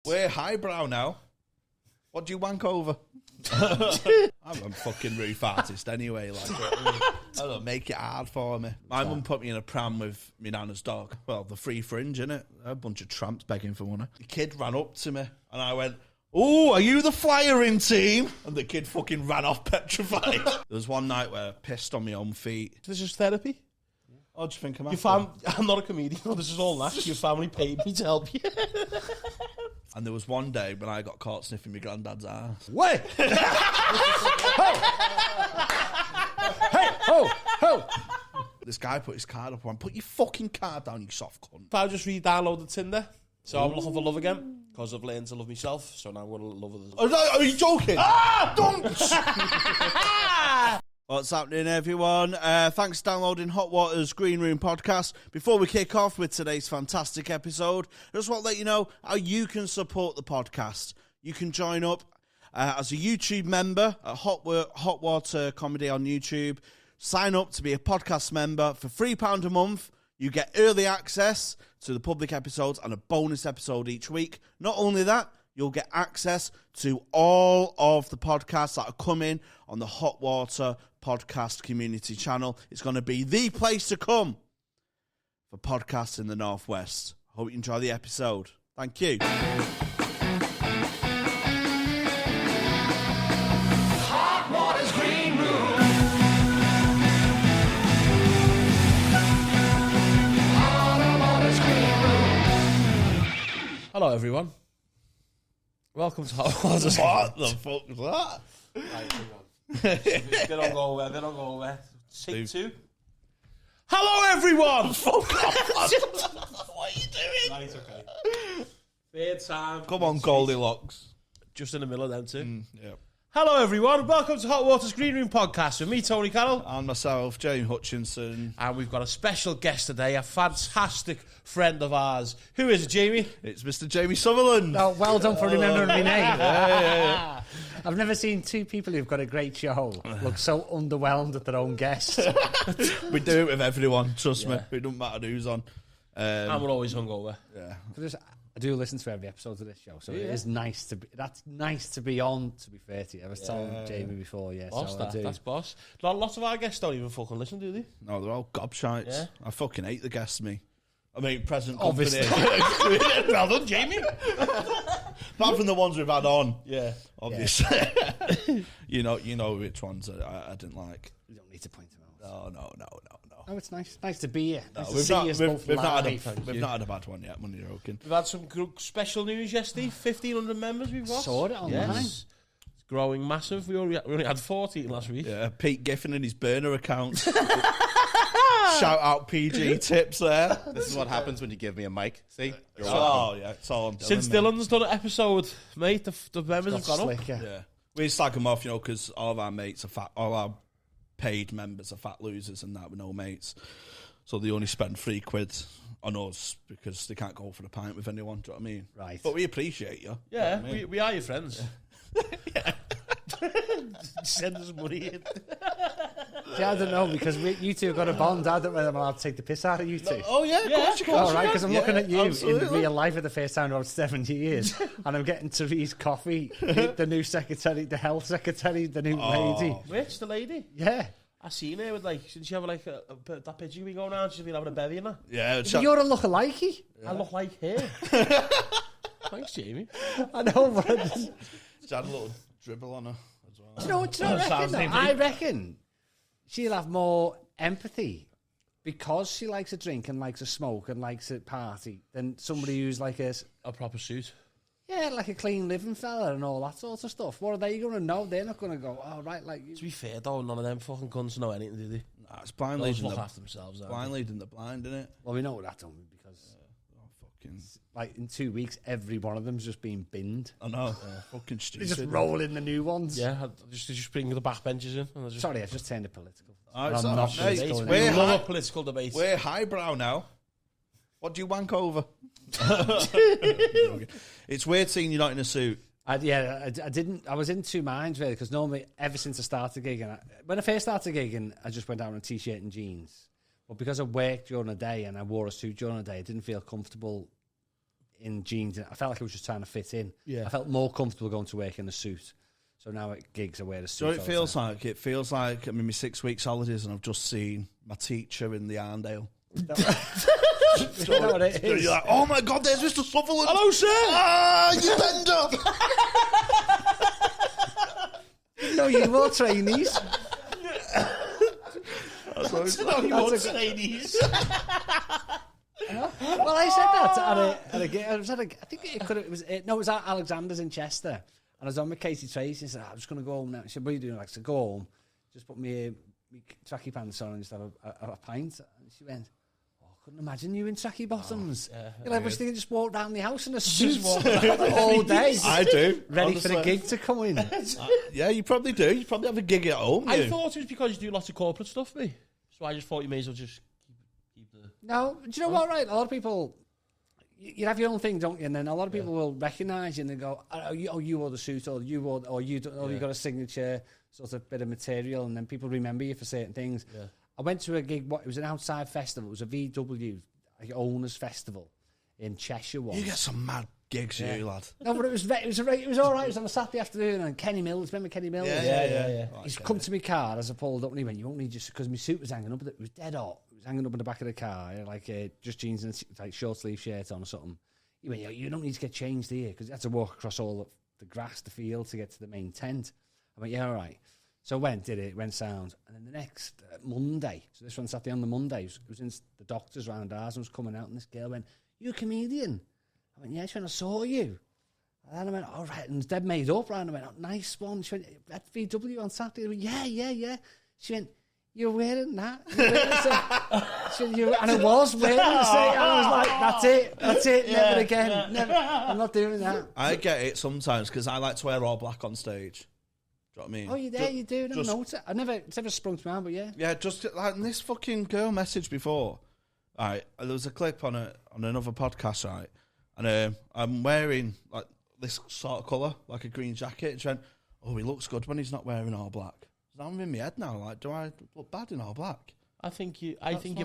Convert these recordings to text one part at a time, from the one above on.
We're highbrow now. What do you wank over? I'm a fucking roof artist anyway. Like, I don't make it hard for me. My mum put me in a pram with my nana's dog. Well, the free fringe, innit? A bunch of tramps begging for money. The kid ran up to me and I went, "Oh, are you the flyering team?" And the kid fucking ran off petrified. There was one night where I pissed on my own feet. This is therapy. What do you think I'm I'm not a comedian. This is all that. Your family paid me to help you. And there was one day when I got caught sniffing my granddad's ass. Wait! Hey! Ho! This guy put his card up and put your fucking card down, you soft cunt. If I just re-downloaded Tinder, so I'm looking for love again, because I've learned to love myself, so now I'm going to love others. Are you joking? Don't! What's happening, everyone? Thanks for downloading Hot Water's Green Room podcast. Before we kick off with today's fantastic episode, I just want to let you know how you can support the podcast. You can join up as a YouTube member at Hot Water Comedy on YouTube. Sign up to be a podcast member for £3 a month. You get early access to the public episodes and a bonus episode each week. Not only that, you'll get access to all of the podcasts that are coming on the Hot Water Podcast Community channel. It's going to be the place to come for podcasts in the Northwest. Hope you enjoy the episode. Thank you. Hot Water's Green Room. Hot Water's Green Room. Hello, everyone. Welcome to Hot Water's Green Room. What the fuck was that? Right, they don't go away. Take two. Hello, everyone! Fuck off. What are you doing? Right, okay. Third time. Come on, Goldilocks. Just in the middle of them two. Yeah. Hello, everyone. Welcome to Hot Water's Green Room podcast with me, Tony Carroll. And myself, James Hutchinson. And we've got a special guest today, a fantastic friend of ours. Who is it, Jamie? It's Mr. Jamie Sutherland. Oh, well done for remembering my name. Yeah. I've never seen two people who've got a great show look so underwhelmed at their own guest. We do it with everyone, trust me. It doesn't matter who's on. And we're always hungover. Yeah. I do listen to every episode of this show, so it is nice to be. That's nice to be on. To be fair to you, I was telling Jamie before. Yeah, Boss, so I do. that's boss. Lots of our guests don't even fucking listen, do they? No, they're all gobshites. Yeah. I fucking hate the guests, me. I mean, present Obviously. company. Well done, Jamie. Apart from the ones we've had on. Yeah. Obviously. you know which ones I didn't like. You don't need to point them out. No. Oh, it's nice. Nice to be here. Nice to We've see not, you both we've not live. had a bad one yet, money joking. We've had some special news yesterday. 1,500 members we've got. Saw it online. Yes. It's growing massive. We only had 14 last week. Yeah, Pete Giffen and his burner account. Shout out PG tips there. This is what happens when you give me a mic. See? You're welcome. Oh, yeah, it's all on Dylan, Since mate. Dylan's done an episode, mate, the members have gone up. Slicker. Yeah. We slag them off, because all of our mates are fat, all our paid members are fat losers and that with no mates. So they only spend £3 on us because they can't go for a pint with anyone, do you know what I mean? Right. But we appreciate you. Yeah, you know what I mean? we are your friends. Send us money in. Yeah, I don't know because you two have got a bond. I don't know whether I'm allowed to take the piss out of you two. Oh, yeah, of course you can. All right, because I'm looking at you absolutely. in real life for the first time in about 70 years, and I'm getting Therese Coffey, the new secretary, the health secretary, the new lady. Which, the lady? Yeah. I seen her with did she have that picture we go around? She's been having a belly in her. Yeah, But you're a lookalikey. I look like her. Thanks, Jamie. I know, but I just, she had a little dribble on her as well. do you know what I reckon? though? I reckon she'll have more empathy because she likes a drink and likes a smoke and likes a party than somebody who's like a proper suit. Yeah, like a clean living fella and all that sort of stuff. What are they going to know? They're not going to go, oh, right, like... To be fair, though, none of them fucking cunts know anything, do they? Nah, it's blind Those leading look the after themselves. blind leading the blind, isn't it? Well, we know what that don't mean because, Fucking, like, in 2 weeks, every one of them's just been binned. I know. Fucking They stupid. just roll in the new ones. Yeah, just bring the backbenchers in. And Sorry, I've just turned it political. Oh, I'm not hey, political. we're We love high- a political debate. We're highbrow now. What do you wank over? It's weird seeing you not in a suit. I didn't. I was in two minds really because normally, ever since I started gigging, when I first started gigging, I just went out in a t-shirt and jeans. But because I worked during the day and I wore a suit during the day, I didn't feel comfortable in jeans. I felt like I was just trying to fit in. Yeah. I felt more comfortable going to work in a suit. So now at gigs I wear a suit. So it all the feels time. like? It feels like I'm in my 6 weeks holidays and I've just seen my teacher in the Arndale. Is that what it is? You're like, oh my God, there's Mr. Sutherland. Hello, sir. Ah, you bender. No, you wore trainees. Ladies. Well, I said that at a gig. I think it could. It was at Alexander's in Chester, and I was on with Katie Tracy. And said, I'm just going to go home now. She said, what are you doing? Like, I said, go home, just put me tracky pants on and just have a pint. And she went, oh, I couldn't imagine you in tracky bottoms. You're like, I wish they could just walk down the house in a suit all day. I do. Ready honestly. for the gig to come in. Yeah, you probably do. You probably have a gig at home. I you. thought it was because you do lots of corporate stuff, me. So I just thought you may as well just keep the... No, do you know what, right? A lot of people, you have your own thing, don't you? And then a lot of people will recognise you and they go, oh, you wore the suit, or you wore, or you got a signature sort of bit of material, and then people remember you for certain things. Yeah. I went to a gig, it was an outside festival, it was a VW, like owners festival in Cheshire once. You get some mad gigs, you lad. No, but it was all right. It was on a Saturday afternoon, and Kenny Mills, remember Kenny Mills? Yeah. He's come to my car as I pulled up, and he went, "You won't need just because my suit was hanging up. It was dead hot. It was hanging up in the back of the car, like just jeans and like short sleeve shirt on or something." He went, "You don't need to get changed here because you had to walk across all of the grass, the field to get to the main tent." I went, "Yeah, all right." So I went, did it, went sound, and then the next Monday, so this one Saturday on the Monday, it was in the doctors round ours, and was coming out, and this girl went, "You a comedian?" I went, "Yeah." She went, "I saw you." And then I went, "All right." And it was dead made up, right? And I went, "Oh, nice one." She went, "At VW on Saturday." I went, yeah. She went, "You're wearing that?" She went, and I was wearing the same. And I was like, that's it, never again. Never. I'm not doing that. I get it sometimes because I like to wear all black on stage. Do you know what I mean? Oh, you there? You do? I never noticed it. It's never sprung to mind, but yeah. Yeah, just like this fucking girl messaged before. All right, there was a clip on another podcast, right? And I'm wearing like this sort of colour, like a green jacket. And she went, "Oh, he looks good when he's not wearing all black." So I'm in my head now. Like, do I look bad in all black? I think you're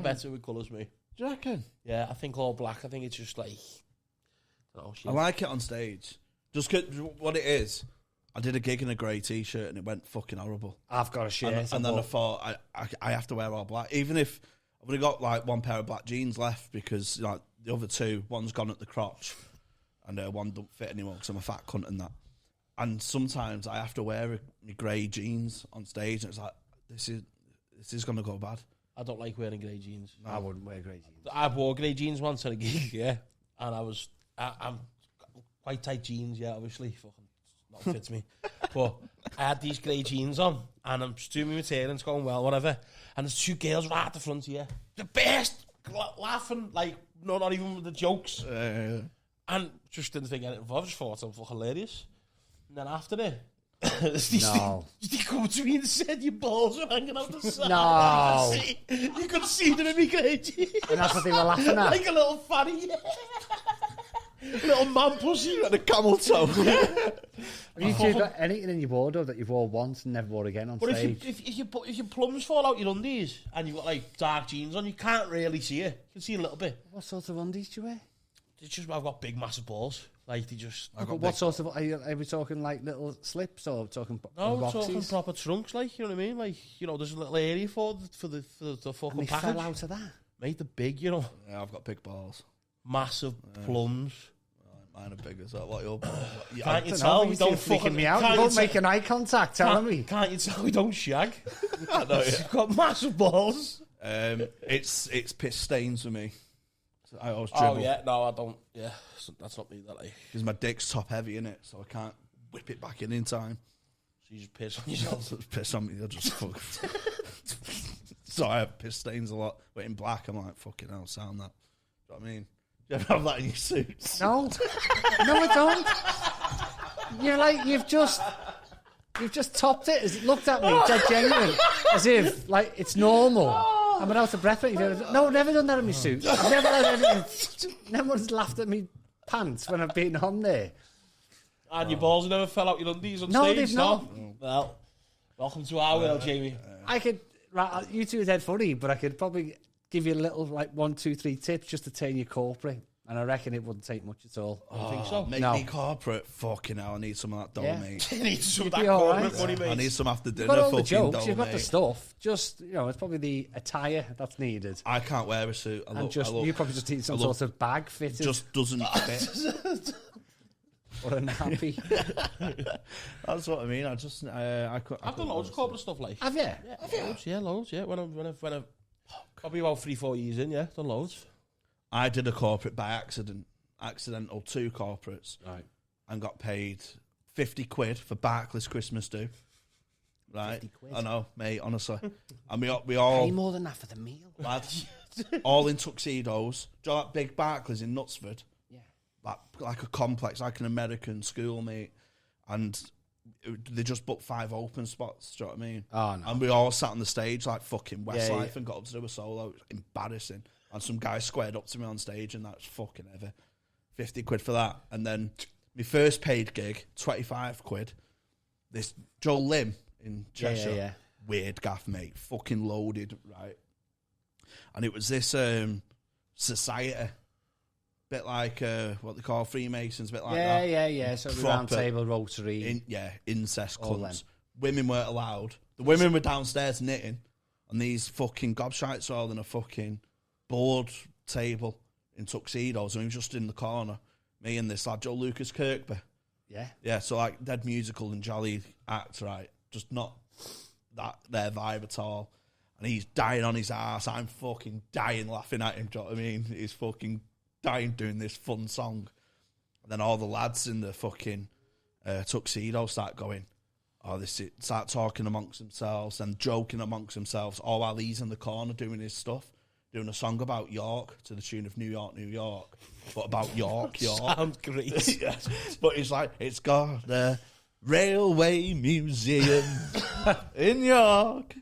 better with colours, me. Do you reckon? Yeah, I think all black. I think it's just like... I like it on stage. Just 'cause what it is, I did a gig in a grey T-shirt and it went fucking horrible. I've got a shirt. And then I thought, I have to wear all black. Even if I've only got like one pair of black jeans left because like the other two, one's gone at the crotch and one don't fit anymore because I'm a fat cunt and that. And sometimes I have to wear my grey jeans on stage and it's like, this is going to go bad. I don't like wearing grey jeans. No. I wouldn't wear grey jeans. I wore grey jeans once at a gig, yeah. And I'm quite tight jeans, yeah, obviously. Fucking not fits me. But I had these grey jeans on and I'm just doing my material and it's going well, whatever. And there's two girls right at the front here. The best! Laughing, like, not even with the jokes. And just didn't think anything of it. I just thought it was hilarious. And then after it, they come to me and said your balls are hanging out the side. No. You could see them in me grey jeans. And that's what they were laughing at. Like a little fanny. Little man pussy and a camel toe. Have you two got anything in your wardrobe that you've worn once and never wore again on stage? But if your plums fall out your undies and you've got like dark jeans on, you can't really see it. You can see a little bit. What sort of undies do you wear? It's just I've got big massive balls. Like they just. What sort of? Are we talking like little slips or talking no, boxes? we're talking proper trunks. Like you know what I mean? Like there's a little area for the fucking and they package. fell out of that. Made the big, Yeah, I've got big balls. Massive plums. Mine are big as that. What your balls? Can't you tell we don't fucking me out? You don't make an eye contact, telling me. Can't you tell we don't shag? I know, yeah. You've got massive balls. It's piss stains for me. So I always dribble. Oh yeah, no, I don't. Yeah, that's not me. That like because my dick's top heavy in it, so I can't whip it back in time. So you just piss on yourself. So piss on me. I just fuck. So I have piss stains a lot. But in black, I'm like fucking hell. Sound that. Do you know what I mean? Do you ever have that in your suits? No, I don't. You're like you've just topped it. As it looked at me, dead genuine, as if like it's normal. I'm out of breath. No, I've never done that in my suit. I've never done anything. No one's laughed at me pants when I've been on there. And your balls never fell out your undies on No, stage? they've not. Well, welcome to our world, Jamie. I could. You two are dead funny, but I could probably give you a little like 1, 2, 3 tips just to turn you corporate. And I reckon it wouldn't take much at all. I think so. Make No. me corporate. Fucking hell, I need some of that dough, Yeah. mate. You need some of You'd that be all corporate right. money, mate. I need some after You've dinner got all the fucking jokes, dough, you've got the mate. stuff. Just, it's probably the attire that's needed. I can't wear a suit. You probably just need some I look- sort of bag fitted just doesn't fit. or a nappy. That's what I mean. I just I've done loads of corporate stuff, like. Have you? Loads, yeah. When I probably about 3-4 years in, yeah, done loads. I did a corporate by accidental 2 corporates, Right. and got paid 50 quid for Barclays Christmas do. Right, 50 quid? I know, mate. Honestly, and we Pay all more than that for the meal. lads, all in tuxedos. Do you know that big Barclays in Knutsford? Yeah. Like a complex, like an American school, mate. And they just booked 5 open spots. Do you know what I mean? Oh, no. And we all sat on the stage like fucking Westlife Yeah. and got up to do a solo. It was embarrassing. And some guy squared up to me on stage, and that was fucking heavy. 50 quid for that. And then my first paid gig, 25 quid. This Joe Lim in Cheshire. Yeah. Weird gaff, mate. Fucking loaded, right? And it was this society. Bit like what they call Freemasons, bit like that. Yeah. So the round Proper table Rotary. Incest All cunts. Women weren't allowed. The women were downstairs knitting, and these fucking gobshites were all in a fucking board table in tuxedos, and we were just in the corner. Me and this lad, Joe Lucas Kirkby. Yeah. Yeah, so like dead musical and jolly act, right? Just not that their vibe at all. And he's dying on his ass. I'm fucking dying laughing at him. Do you know what I mean? He's fucking dying doing this fun song. And then all the lads in the fucking tuxedo start going, start talking amongst themselves and joking amongst themselves, all while he's in the corner doing his stuff, doing a song about York to the tune of New York, New York, but about York. Sounds great. Yes. But it's like, it's got a railway museum in York.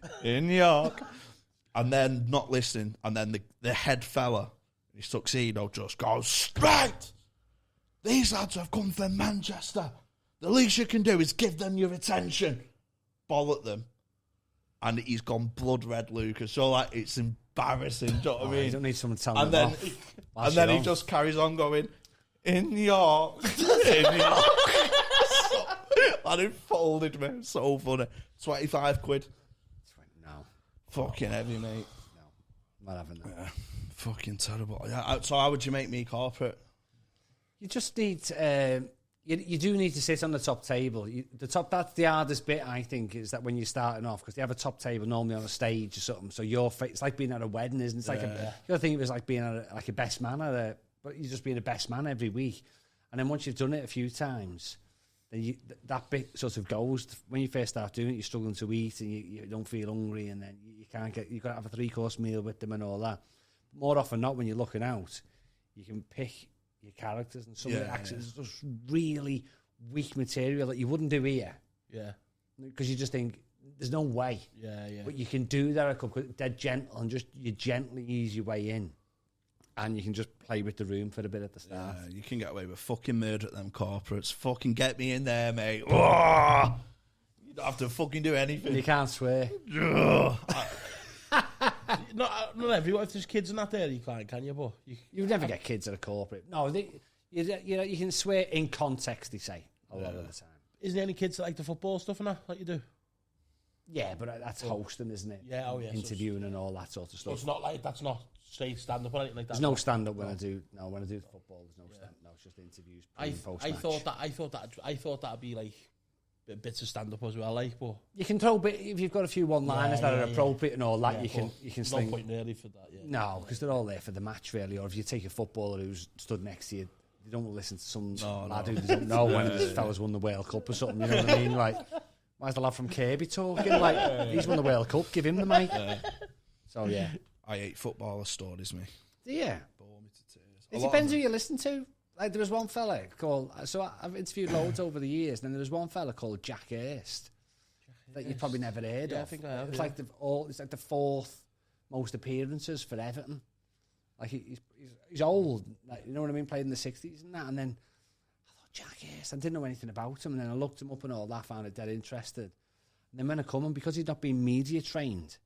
And then not listening, and then the head fella, his tuxedo, just goes, right, these lads have come from Manchester. The least you can do is give them your attention. Bollock them. And he's gone blood red, Lucas. So, like, it's embarrassing. Do you know what I mean? You don't need someone telling And them then, off. and then he just carries on going, in York. In York. And it folded me. So funny. 25 quid. No. Fucking heavy, mate. Not having that. Yeah, fucking terrible. Yeah. So how would you make me corporate? You just need... You do need to sit on the top table. That's the hardest bit, I think, is that when you're starting off, because they have a top table normally on a stage or something. So it's like being at a wedding, isn't it? It's like you got to think it was like being at a best man but you're just being a best man every week. And then once you've done it a few times, then that bit sort of goes. When you first start doing it, you're struggling to eat and you don't feel hungry, and then you've got to have a 3-course meal with them and all that. More often than not, when you're looking out, you can pick your characters, and some of the actors is just really weak material that you wouldn't do here. Yeah. Because you just think, there's no way. Yeah. But you can do that dead gentle, and just you gently ease your way in. And you can just play with the room for a bit at the start. Yeah, you can get away with fucking murder at them corporates. Fucking get me in there, mate. Oh, you don't have to fucking do anything. You can't swear. Not everyone. If there's kids in that area, you can't, can you? But You would never get kids at a corporate. No, you can swear in context, they say, a lot of the time. Isn't there any kids that like the football stuff and that, like you do? Yeah, but that's hosting, isn't it? Yeah, Interviewing and all that sort of So stuff. it's not like, that's not straight stand-up or anything like that. There's no stand-up when I do football. There's no stand. No, it's just interviews. I post-match. thought that'd be like bits of stand-up as well, like. But You can throw if you've got a few one-liners that are appropriate and all that. yeah, you can no sling. point really for that. Yeah. No, because they're all there for the match, really. Or if you take a footballer who's stood next to you, you don't want to listen to some lad who doesn't know when this fella's won the World Cup or something. You know what I mean? Like, why's the lad from Kirby talking? Like, he's won the World Cup. Give him the mic. So yeah, I hate footballer stories, me. yeah. Bore me to tears. It depends who you listen to. Like, there was one fella called... So I've interviewed loads over the years, and then there was one fella called Jack Hurst that you've probably never heard of. I think I have. It's like the 4th most appearances for Everton. Like, he's old. Like, you know what I mean? Played in the 60s and that. And then I thought, Jack Hurst. I didn't know anything about him. And then I looked him up and all that, found it dead interested. And then when I come, and because he'd not been media trained,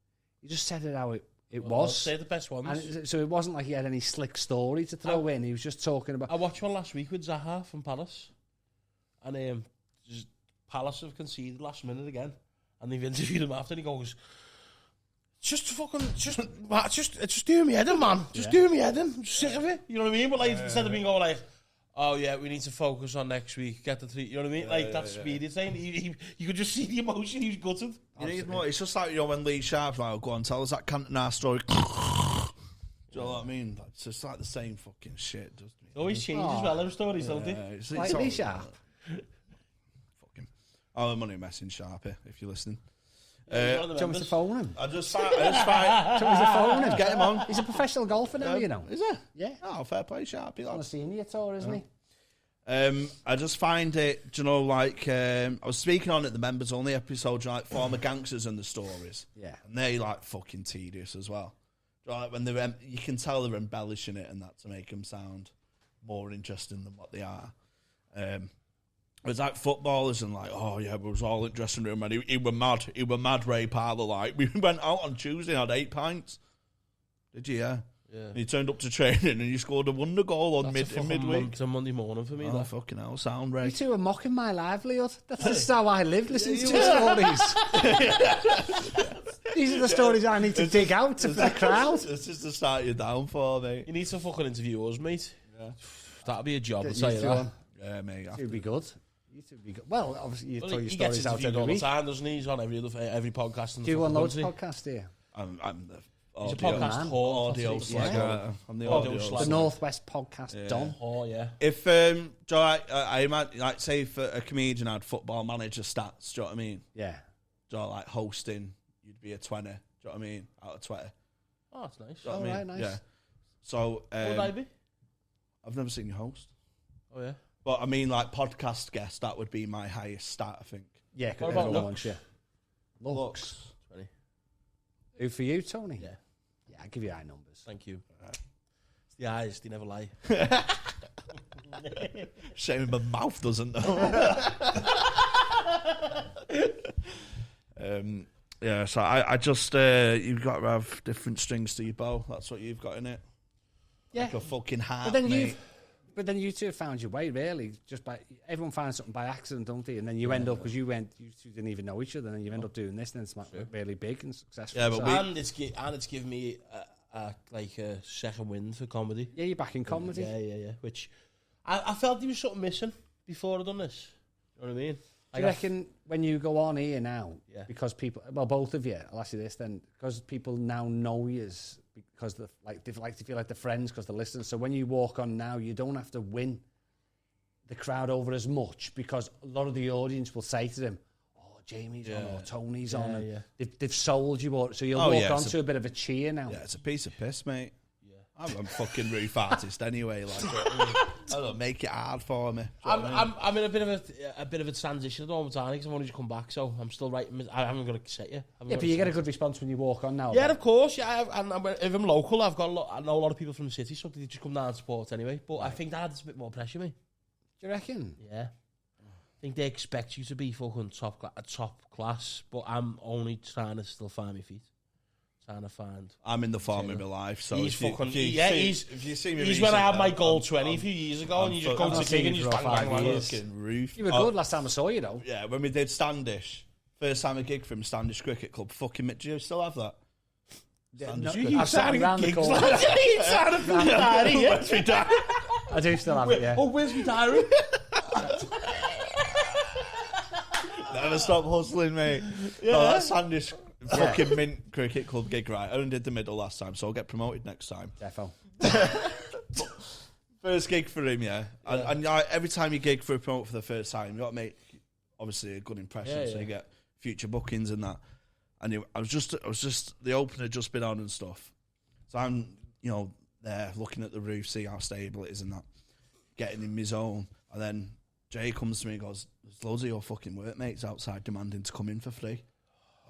he just said it how It I'd was. say the best ones. And so it wasn't like he had any slick story to throw in. He was just talking about... I watched one last week with Zaha from Palace. And just Palace have conceded last minute again. And they've interviewed him after and he goes, just do me head in, man. Just do me head in. I'm sick of it. You know what I mean? But like, instead of being going like, oh yeah, we need to focus on next week, get the 3, you know what I mean? Like, that's speedy saying. You could just see the emotion, he was gutted. You need more. It's just like, you know, when Lee Sharp's like, oh, go on, tell us that Cantona story. Do you know what I mean? It's just like the same fucking shit, doesn't it? It always changes well, them stories, don't they? It's Like all- Lee Sharp. Fucking. I'm only messing Sharpie, if you're listening. Do you want me to phone him? I just find. Do you want me to phone him? Get him on. He's a professional golfer now, you know. Is it? Yeah. Oh, fair play, Sharpie. On a senior tour, isn't he? I just find it, do you know, like, I was speaking on it, the members only episode, like, former gangsters and the stories. Yeah. And they like fucking tedious as well. Do you know, like, when they're, you can tell they're embellishing it and that to make them sound more interesting than what they are. It's like footballers and like, oh yeah, we was all in the dressing room and he were mad Ray Parlour, like. We went out on Tuesday and had 8 pints. Did you, yeah? Yeah. And he turned up to training and he scored a wonder goal on midweek. It's a Monday morning for me. Oh, fucking hell, sound Ray. You two are mocking my livelihood. That's just how I live, listening to stories. These are the stories I need to dig out for the crowd. It's just to start you down for, mate. You need to fucking interview us, mate. Yeah. That'd be a job, I'll Get tell you you two that. on. Yeah, mate. You'd be good. You two would be good. Well, obviously you tell your He gets stories out interviewed every all the week. time, doesn't he? He's on every podcast. Do you want loads of podcasts here? I'm the He's a audio, podcast audio whore. slagger. I'm the Audio audio slagger. The slagger. Northwest Podcast Don. Oh, yeah. If Joe, I imagine, like, say if a comedian had football manager stats, do you know what I mean? Yeah. Joe, like hosting, you'd be a 20. Do you know what I mean? Out of 20. Oh, that's nice. Do you know what I mean? nice. Yeah. So What would I be? I've never seen you host, Oh, yeah. but I mean, like podcast guest, that would be my highest stat, I think. Yeah, What because about everyone looks? wants you. Looks. 20. Who for you, Tony? Yeah. Yeah, I'll give you high numbers. Thank you. It's the eyes, they never lie. Shame my mouth doesn't though. Yeah, so I just you've got to have different strings to your bow. That's what you've got in it. Yeah. Like a fucking hat, But then mate. But then you two found your way, really. Just by everyone finds something by accident, don't they? And then you end up because you two didn't even know each other, and then you end up doing this, and it's really big and successful. Yeah, but So- we- And it's given me a second wind for comedy. yeah, you're back in comedy. Yeah. Which I felt there was something missing before I'd done this. You know what I mean? Do you reckon when you go on here now, Yeah. because people, well, both of you, I'll ask you this then, because people now know you, because they like to feel like they're friends because they're listening. So when you walk on now, you don't have to win the crowd over as much because a lot of the audience will say to them, "Oh, Jamie's on or Tony's on." And they've sold you, so you'll walk on to a bit of a cheer now. Yeah, it's a piece of piss, mate. I'm a fucking roof artist anyway. Like, I don't make it hard for me. I'm in a bit of a transition at the moment, because I've only just come back, so I'm still writing. I haven't got to set you. Yeah, but you get a good response when you walk on now. Yeah, of course. Yeah, and if I'm local, I know a lot of people from the city, so they just come down and support anyway. But I think that adds a bit more pressure, me. Do you reckon? Yeah. I think they expect you to be fucking top class, but I'm only trying to still find my feet. Trying to find. I'm in the form of my life, so He's fucking. if you see me He's when I had my recently, goal I'm 20 a few years ago, and you just I'm go to the gig and you just bang, bang, bang. fucking roof. You were good last time I saw you, though. Yeah, when we did Standish, first time I gig from Standish Cricket Club. Fucking, do you still have that? I've sat around the corner. I do still have it, yeah. Oh, where's my diary? Never stop hustling, mate. Yeah. No, that Standish fucking mint cricket club gig, right? I only did the middle last time, so I'll get promoted next time. Defo. First gig for him, yeah. And every time you gig for a promote for the first time, you got to make obviously a good impression, so you get future bookings and that. And I was just the opener had just been on and stuff, so I'm there looking at the roof, see how stable it is and that, getting in my zone, and then Jay comes to me and goes, "There's loads of your fucking workmates outside demanding to come in for free."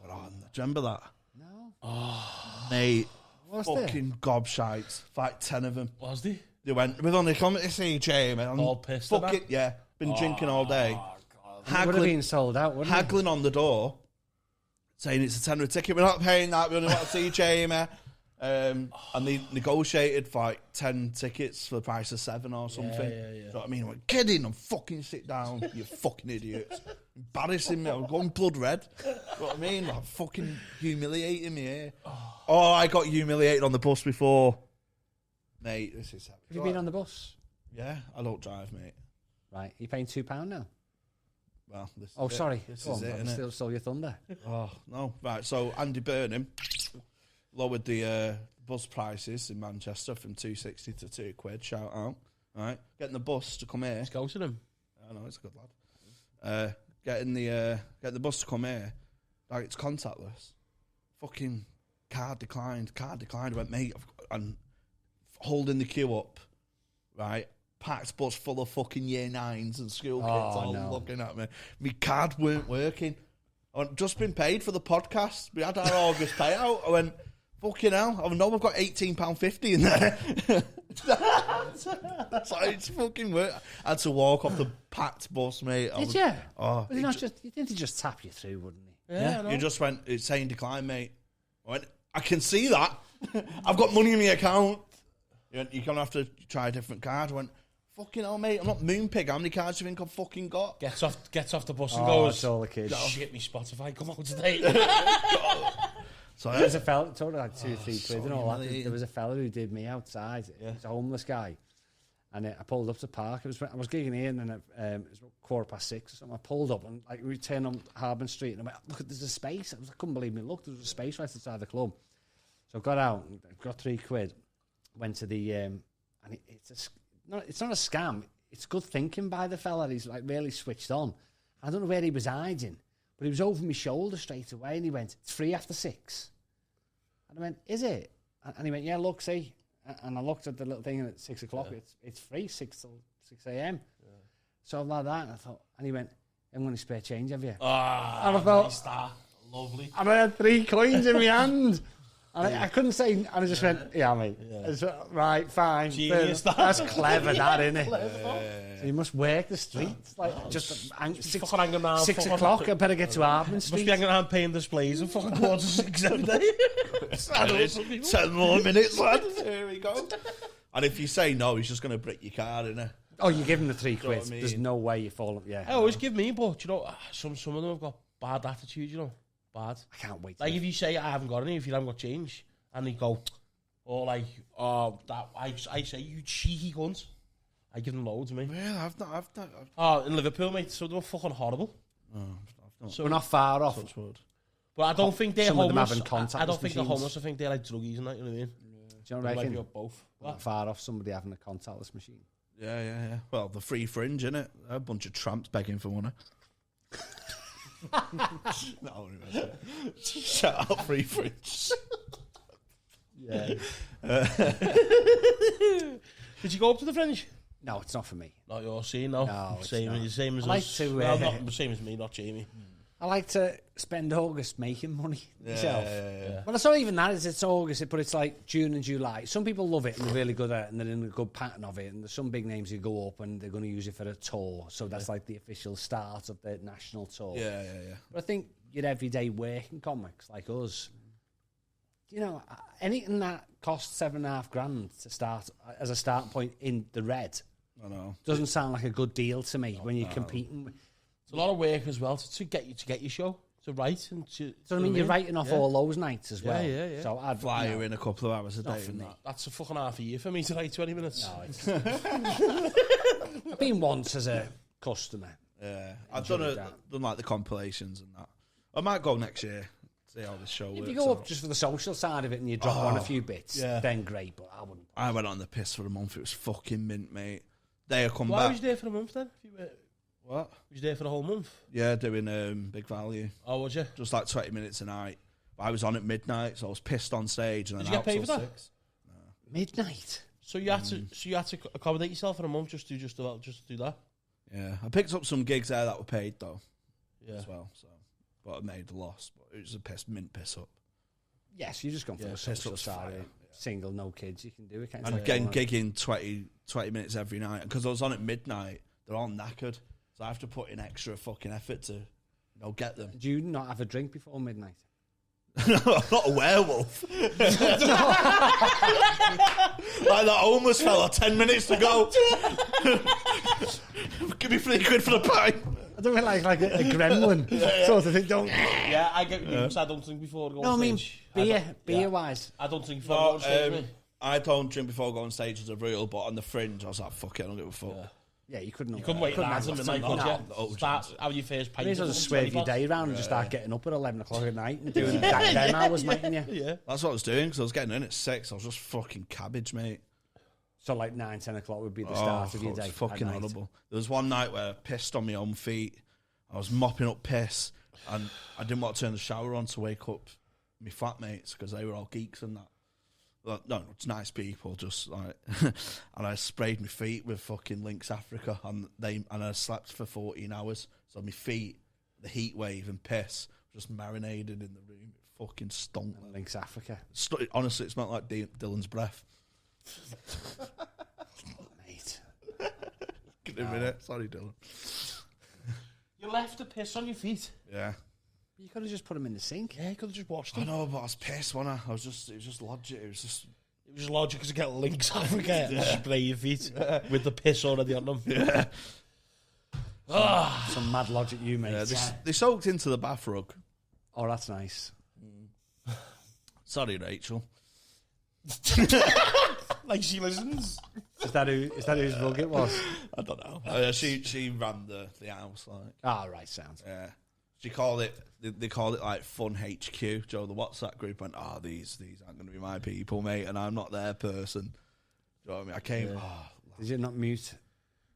I went, "Oh, do you remember that?" No. Oh, mate, What's fucking gobshites, like 10 of them. Was they? They went, "We've only come to see Jay, man." All pissed Fuck about? it, yeah. Been drinking all day. It would have been sold out, wouldn't it? Haggling on the door, saying it's a £10 ticket. We're not paying that. We only want to see Jamie. And they negotiated for like 10 tickets for the price of 7 or something. Yeah. You know what I mean? I went, get in and fucking sit down, you fucking idiots. Embarrassing me. I was going blood red. You know what I mean? Like, fucking humiliating me here. Oh, I got humiliated on the bus before. Mate, this is... Have you been on the bus? Yeah, I don't drive, mate. Right. You're paying £2 now? Well, this is Oh, it. sorry. This Go is on, it, I innit? still stole your thunder. Oh, no. Right, so Andy Burnham lowered the bus prices in Manchester from £2.60 to £2. Shout out. Right. Getting the bus to come here. Let's go to them. I know, it's a good lad. Getting the bus to come here. Like, it's contactless. Fucking card declined. I went, mate, and holding the queue up, right? Packed bus full of fucking year 9s and school kids all looking at me. My card weren't working. I went, just been paid for the podcast. We had our August payout. I went, fucking hell. I know I've got £18.50 in there. So it's fucking work. I had to walk off the packed bus, mate. Did you? Oh, But you didn't just tap you through, wouldn't he? Yeah, you just went, it's saying decline, mate. I went, I can see that. I've got money in my account. You're going to have to try a different card. I went, fucking hell, mate, I'm not Moonpig. How many cards do you think I've fucking got? Gets off the bus and Oh, goes, it's all the kids. shit, me Spotify, come out today. So There was a fella, told like 2 or 3 so quid and all that. humiliating. There was a fella who did me outside. He was a homeless guy. And I pulled up to park. I was gigging here and then it was about 6:15 or something. I pulled up and like we turned on Harbin Street and I went, look, there's a space. I couldn't believe me. Look, there was a space right outside the club. So I got out and got 3 quid. Went to the and it's not a scam. It's good thinking by the fella. He's like really switched on. I don't know where he was hiding, but he was over my shoulder straight away and he went, it's free after 6. And I went, is it? And he went, yeah, look, see. And I looked at the little thing and at 6 o'clock, it's free, 6 till 6 a.m. Yeah. So I'm like that, and I thought, and he went, I'm going to spare change, have you? Ah, and I thought, nice that. Lovely. and I had 3 coins in my hand. And I couldn't say, and I just went, yeah, mate. Yeah. Right, fine. Genius, That's clever, that, isn't it? So you must work the streets. Like, just fucking hanging around. 6 o'clock, I better get to Harbin Street. Must be hanging around paying displays and fucking quarter to 6 every day. 10 more minutes, lad. Here we go. And if you say no, he's just going to break your card, innit? Oh, you give him the 3 quid. what I mean? There's no way you fall. Yeah. I always give me, but you know, some of them have got bad attitude, you know. Bad. I can't wait. Like if you say I haven't got any, if you haven't got change, and they go, or like, oh, that I say you cheeky cunt. I give them loads, mate. Yeah, I've not. Oh, in Liverpool, mate, so they were fucking horrible. So we're not far off. But I don't think they're Some of them homeless. having contact I don't think machines. they're homeless. I think they're like druggies and that. You know what I mean? Do you know They what I might reckon? be up both. We're not far off somebody having a contactless machine. Yeah. Well, the free fringe, innit? A bunch of tramps begging for money. No, shut up, free fringe. Yeah. Did you go up to the Fringe? No, it's not for me. Not your scene, no. No, it's same not. as I like us. to, Well, not the same as me, not Jamie. I like to spend August making money myself. Yeah. Well, it's not even that. It's August, but it's like June and July. Some people love it and they're really good at it and they're in a good pattern of it. And there's some big names who go up and they're going to use it for a tour. So that's like the official start of the national tour. Yeah. But I think your everyday working comics like us, you know, anything that costs $7,500 to start as a start point in the red I know. doesn't sound like a good deal to me when you're competing with. It's a lot of work as well to get your show to write and to. So I mean, you're writing off all those nights as well. Yeah. So I'd Fly you in a couple of hours a day. for and me. that. That's a fucking half a year for me to write 20 minutes. No, I've been once as a customer. Yeah, I've done like the compilations and that. I might go next year. See how this show works. If you go out. up just for the social side of it and you drop on a few bits, then great. But I wouldn't. I went on the piss for a month. It was fucking mint, mate. They come Why back. was you there for a month then? If you were, What? was you there for the whole month? Yeah, doing Big Value. Oh, was you? Just like 20 minutes a night. I was on at midnight, so I was pissed on stage. And Did then you out get paid till for that? 6. Midnight. So you had to accommodate yourself for a month just to do that. Yeah, I picked up some gigs there that were paid though, Yeah. as well. So, but I made a loss. But it was a mint piss up. Yes, you're just going for the social side. of it. Single, no kids, you can do it. Can't And you? again, gigging 20 minutes every night. And because I was on at midnight, they're all knackered. So I have to put in extra fucking effort to, get them. Do you not have a drink before midnight? No, I'm not a werewolf. Like that homeless fella 10 minutes to go. Give me £3 for the pie. I don't feel like a gremlin sort of thing. Don't. Yeah, I get you. I don't drink before going No, I on mean stage. beer wise. I don't drink before going on stage. mate. I don't drink before going on stage as a rule, but on the fringe, I was like, fuck it, I don't give a fuck. Yeah, you couldn't. You couldn't wait last a minute, could you? Start have your first pint. You may as well just swerve your day around and just start getting up at 11 o'clock at night and doing them hours, mightn't you? Yeah. That's what I was doing, because I was getting in at 6. I was just fucking cabbage, mate. So like 9, 10 o'clock would be the start of your it day. was fucking horrible. There was one night where I pissed on my own feet. I was mopping up piss, and I didn't want to turn the shower on to wake up my flatmates, because they were all geeks and that. No, it's nice people, just like, and I sprayed my feet with fucking Lynx Africa, and I slept for 14 hours. So my feet, the heat wave and piss, just marinated in the room. It fucking stunk. Lynx Africa, honestly, it smelled like Dylan's breath. mate. Give it a minute. Sorry, Dylan. You left the piss on your feet. Yeah. You could have just put them in the sink. Yeah, you could have just washed I them. know, but I was pissed, wasn't I? It was just logic. It was just. It was logic because you get Lynx Africa and spray your feet with the piss already on them. Yeah. Some mad logic, you mate. Yeah, they soaked into the bath rug. Oh, that's nice. Sorry, Rachel. Like she listens. Is that whose rug it was? I don't know. She ran the house, like. Ah, right, sounds. Yeah. She called it. They called it like Fun HQ. Joe, the WhatsApp group went, these aren't going to be my people, mate, and I'm not their person. Do you know what I mean? I came. Yeah. Did you not mute?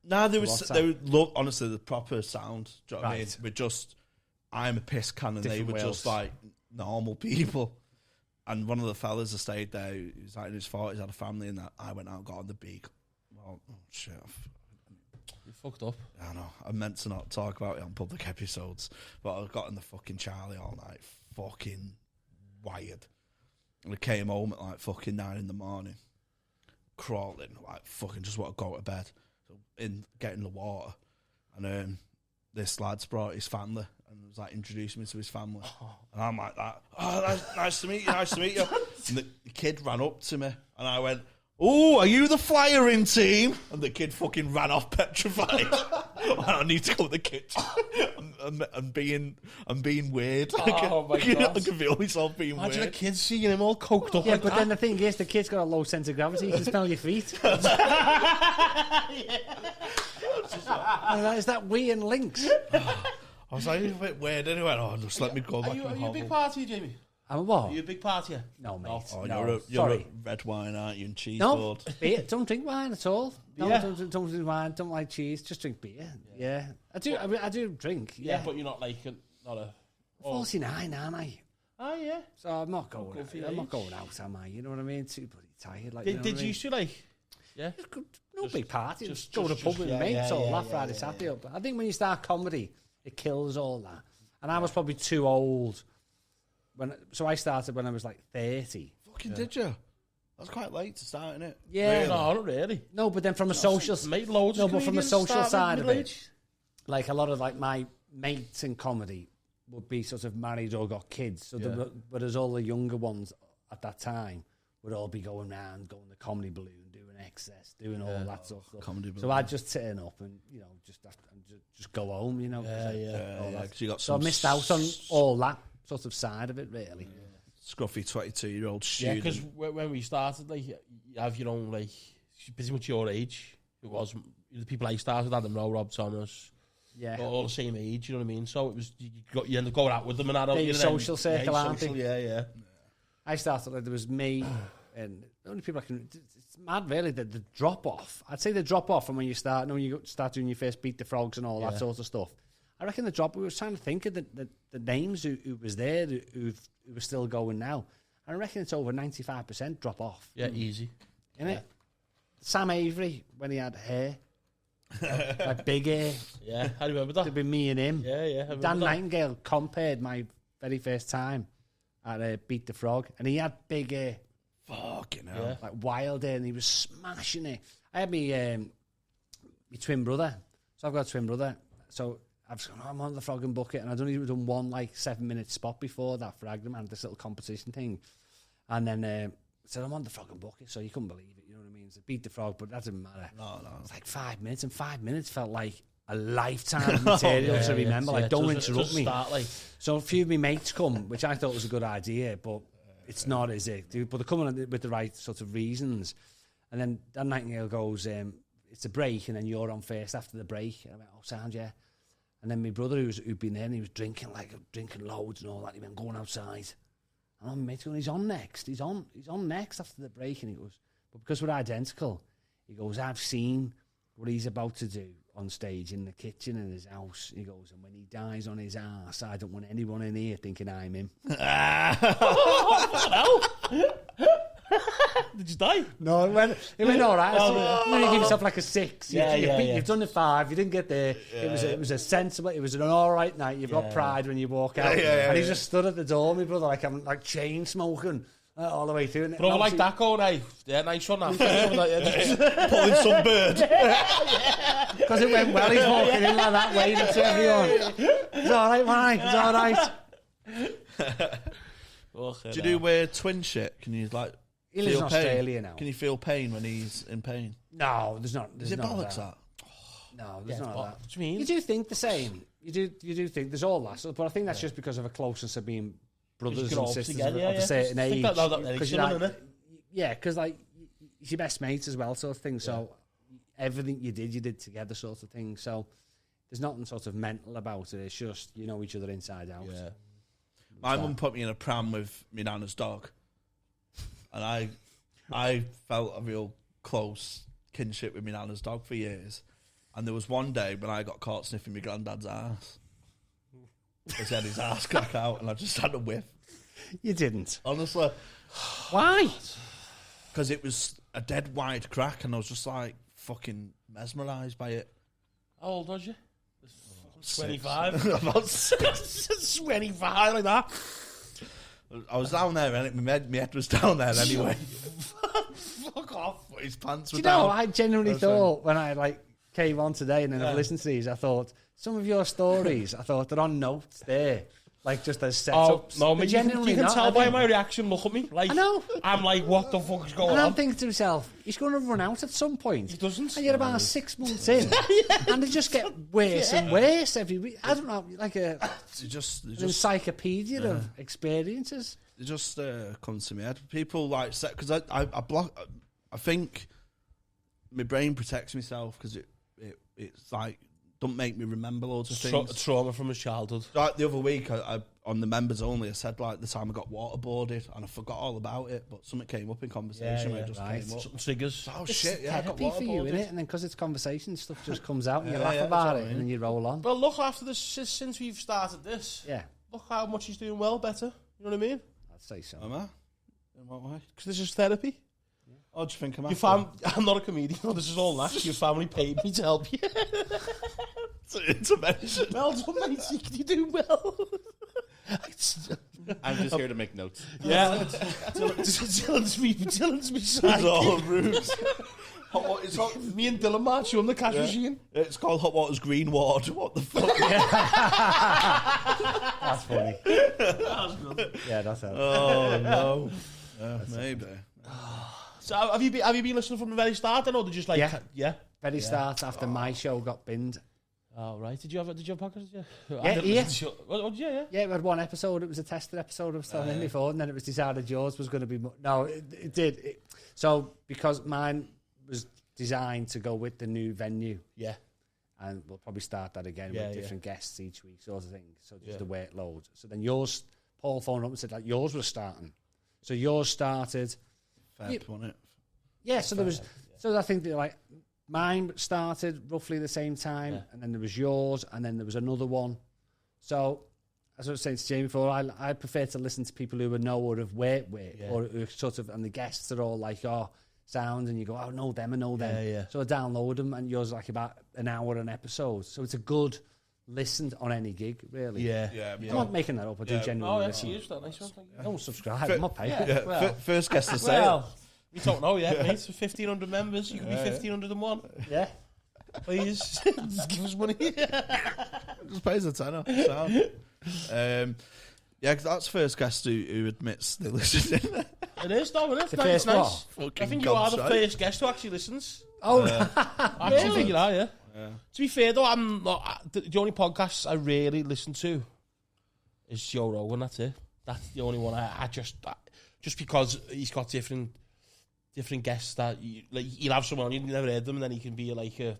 No, they were honestly the proper sound. Do you know what I mean? Right. We're just, I'm a piss can, and they Different were worlds. just like normal people. And one of the fellas that stayed there, he was like in his 40s, had a family, and that I went out and got on the beak. Well, oh shit. You fucked up. I know. I meant to not talk about it on public episodes, but I got in the fucking Charlie all night, fucking wired. And I came home at like fucking 9 in the morning, crawling, like fucking just want to go to bed. So get in the water, and this lad's brought his family and was like introducing me to his family, and I'm like that. Oh, nice to meet you. Nice to meet you. And the kid ran up to me, and I went, "Oh, are you the flyering team?" And the kid fucking ran off petrified. I need to go to the kitchen. I'm being weird. Oh my God. I can feel myself being Imagine weird. a kid seeing him all coked up. Yeah, like but that. then the thing is, the kid's got a low sense of gravity. He can smell your feet. Is that we and Lynx? I was like, it's a bit weird anyway. Oh, just let me go back Are you and a big hovel. partier, Jamie? I'm what? Are you a big partier? No, mate. Oh, no. you're Sorry. a red wine, aren't you? And cheese No, board. beer. Don't drink wine at all. No, Yeah. don't drink wine. Don't like cheese. Just drink beer. Yeah, I do. I do drink. Yeah, Yeah, but you're not like not a. 49, aren't I? Oh yeah. So I'm not going. good for your I'm not age. going out, am I? You know what I mean? Too bloody tired. Like, Did you used to like? Yeah. No big party. Just go to just- the pub with yeah, mates yeah, or yeah, laugh yeah, Friday, Saturday. But I think when you start comedy, it kills all that. And I was probably too old so I started when I was like 30. Fucking did you? That's quite late to start, isn't it? Yeah. Really? No, not really. No, but then from a social Made loads. No, of but from a comedians social started side of middle it, age. like a lot of like my mates in comedy would be sort of married or got kids. So but as all the younger ones at that time would all be going round, going to Comedy Balloon, doing excess, doing all that sort of stuff. Comedy So Balloon. I'd just turn up and just go home, all Yeah, that. 'cause you got So I some missed out on all that sort of side of it, really. scruffy 22-year-old Yeah, student. because when we started, like, you have your own, like, pretty much your age. It was the people I started, Adam Rowe, Rob Thomas, Yeah. all the same age. You know what I mean? So it was you end up going out with them and that. They're your social circle, aren't they? Yeah. I started, like, there was me and the only people I can... It's mad, really, the drop off. I'd say the drop off from when you start doing your first Beat the Frogs and all that sort of stuff. I reckon the drop, we were trying to think of the names who was there, who were still going now. I reckon it's over 95% drop off. Yeah, easy. Isn't it? Sam Avery, when he had hair, like big hair, Yeah, I remember that. it'd be me and him. Yeah, I remember Dan that. Nightingale compared my very first time at Beat the Frog, and he had big hair. Fucking hell. Like wild hair, and he was smashing it. I had my twin brother. So I've got a twin brother. So I've just gone, I'm on the Frog and Bucket, and I'd only done one like 7-minute spot before that for Agneman, this little competition thing. And then said, I'm on the Frog and Bucket, so you couldn't believe it, you know what I mean? So beat the frog, but that didn't matter. No. It's like 5 minutes, and 5 minutes felt like a lifetime of material to remember. Like, don't interrupt me. So a few of my mates come, which I thought was a good idea, but it's not, is it? But they're coming with the right sort of reasons. And then Dan Nightingale goes, it's a break, and then you're on first after the break. And I went, oh, sound, yeah. And then my brother, who'd been there, and he was drinking loads and all that. He went going outside. And my mate's going, he's on next. He's on next after the break. And he goes, but because we're identical, he goes, I've seen what he's about to do on stage in the kitchen in his house. He goes, and when he dies on his ass, I don't want anyone in here thinking I'm him. Did you die? No, it went all right. You give yourself like a 6. You've done the 5. You didn't get there. It was a sensible. It was an all right night. You've got pride when you walk out. And he just stood at the door, my brother, like I'm like chain smoking all the way through. But I like that going, eh? Yeah, nice one. Pulling some bird. Because it went well. He's walking in like that, waving to everyone. It's all right, man. It's all right. Do you do weird twin shit? Can you like? He lives in Australia now. Can you feel pain when he's in pain? No, there's not. Is it bollocks that? No, there's not that. What do you mean? You do think the same. You do think there's all that, but I think that's just because of a closeness of being brothers and sisters together, of a certain age. Yeah, because like he's your best mate as well, sort of thing. So everything you did together, sort of thing. So there's nothing sort of mental about it. It's just you know each other inside out. Yeah. My mum put me in a pram with my nana's dog, and I felt a real close kinship with my nana's dog for years. And there was one day when I got caught sniffing my granddad's ass. Because he had his ass crack out, and I just had a whiff. You didn't, honestly. Why? Because it was a dead wide crack, and I was just like fucking mesmerised by it. How old was you? 25. About 25 like that. I was down there, and my head was down there anyway. Fuck off. But his pants were Do you down. know, I genuinely thought when I like came on today and then I listened to these, I thought some of your stories, I thought they're on notes there. Like just as setups. Oh, no, you can tell by my reaction. Look at me. Like, I know. I'm like, what the fuck is going and on? I'm thinking to myself, he's going to run out at some point. He doesn't. And you're about 6 months in. And they just get worse and worse every week. I don't know, like an encyclopedia of experiences. It just comes to me head. People like, because I block, I think my brain protects myself because it's like, don't make me remember loads of things. Trauma from his childhood. Like the other week, I on the members only, I said like the time I got waterboarded, and I forgot all about it. But something came up in conversation. Where it just came up. Some triggers. Oh it's shit! Yeah, I got therapy for you, waterboarded. innit? And then because it's conversation, stuff just comes out, and you laugh about it, and then you roll on. Well, look, after this, since we've started this, look how much he's doing well, better. You know what I mean? I'd say so. Am I? In what way? Because this is therapy. Oh, do you think I'm? I'm not a comedian. No, this is all that. Your family paid me to help you. It's an intervention. Well done, mate. You do well. I'm just here to make notes. Yeah. Dylan's me side. It's all roots. It's me and Dylan march you on the cash machine. It's called Hot Water's Green Ward. What the fuck? That's funny. That's good. Yeah, that's it. Oh no. Maybe. So have you been listening from the very start then, or did you just like Very start after my show got binned. Oh right. Did you have a podcast? Yeah. Yeah, we had one episode. It was a tested episode. I was telling him before, and then it was decided yours was going to be. No, it did. So because mine was designed to go with the new venue. Yeah. And we'll probably start that again with different guests each week, sort of thing. So just the workload. So then yours, Paul phoned up and said like yours was starting. So yours started. Feb, wasn't it? Yeah. So there was. So I think that like. Mine started roughly the same time, and then there was yours, and then there was another one. So, as I was saying to Jamie before, I prefer to listen to people who I know or have worked with, or who sort of, and the guests are all like, oh, sound, and you go, oh, I know them. Yeah. So I download them, and yours like about an hour an episode. So it's a good listen on any gig, really. Yeah. I'm not making that up. I do genuinely listen. Used that nice one. Don't subscribe. I'm not paying. First guest to say it. We don't know yet, mate. So 1,500 members, you could be 1,501. Yeah. Please, just give us money. Just pays a tenner. So. Yeah, 'cause that's the first guest who admits they listen. It is, though, isn't it? The No, first it's nice. what? I think you are the first guest who actually listens. Oh, I actually think you are, yeah. To be fair, though, I'm not. The only podcasts I really listen to is Joe Rogan. That's it. That's the only one I just because he's got different guests that you'll have someone you've never heard them, and then he can be like a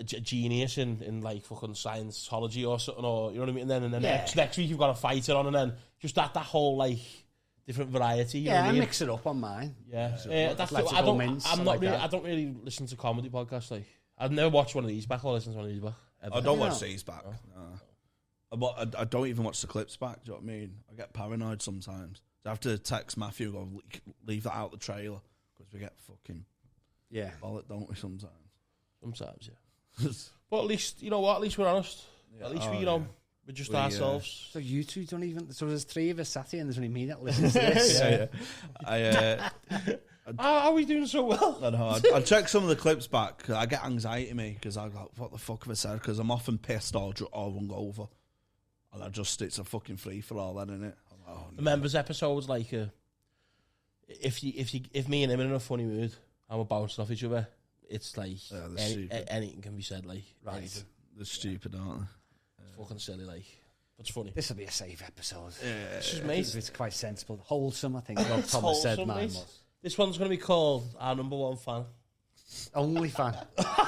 genius in like fucking Scientology or something, or you know what I mean. And then next week you've got a fighter on, and then just that whole like different variety. You know what I I mean? mix it up on mine. Yeah, that's Like I don't. mince, I'm I not like really. that. I don't really listen to comedy podcasts. Like I've never watched one of these back or listened to one of these back. Ever. I don't watch these back. No. I don't even watch the clips back. Do you know what I mean? I get paranoid sometimes. I have to text Matthew and go, leave that out the trailer, because we get fucking bollocked, don't we, sometimes? Sometimes, yeah. But at least, you know what? At least we're honest. At least we, we're just ourselves. So you two don't even... So there's 3 of us sat here and there's only me that listens to this. How are we doing so well? I know. I check some of the clips back. 'Cause I get anxiety in me because I go, what the fuck have I said? Because I'm often pissed or hungover. And it's a fucking free for all then, innit? Oh, no. The members episode's like if me and him are in a funny mood and we're bouncing off each other, it's like anything can be said, like anything. They're stupid, aren't they? It's fucking silly, like. But it's funny. This will be a safe episode. This is mate. It's quite sensible. Wholesome, I think Rob Thomas said mine was. This one's going to be called Our Number One Fan. Only fan.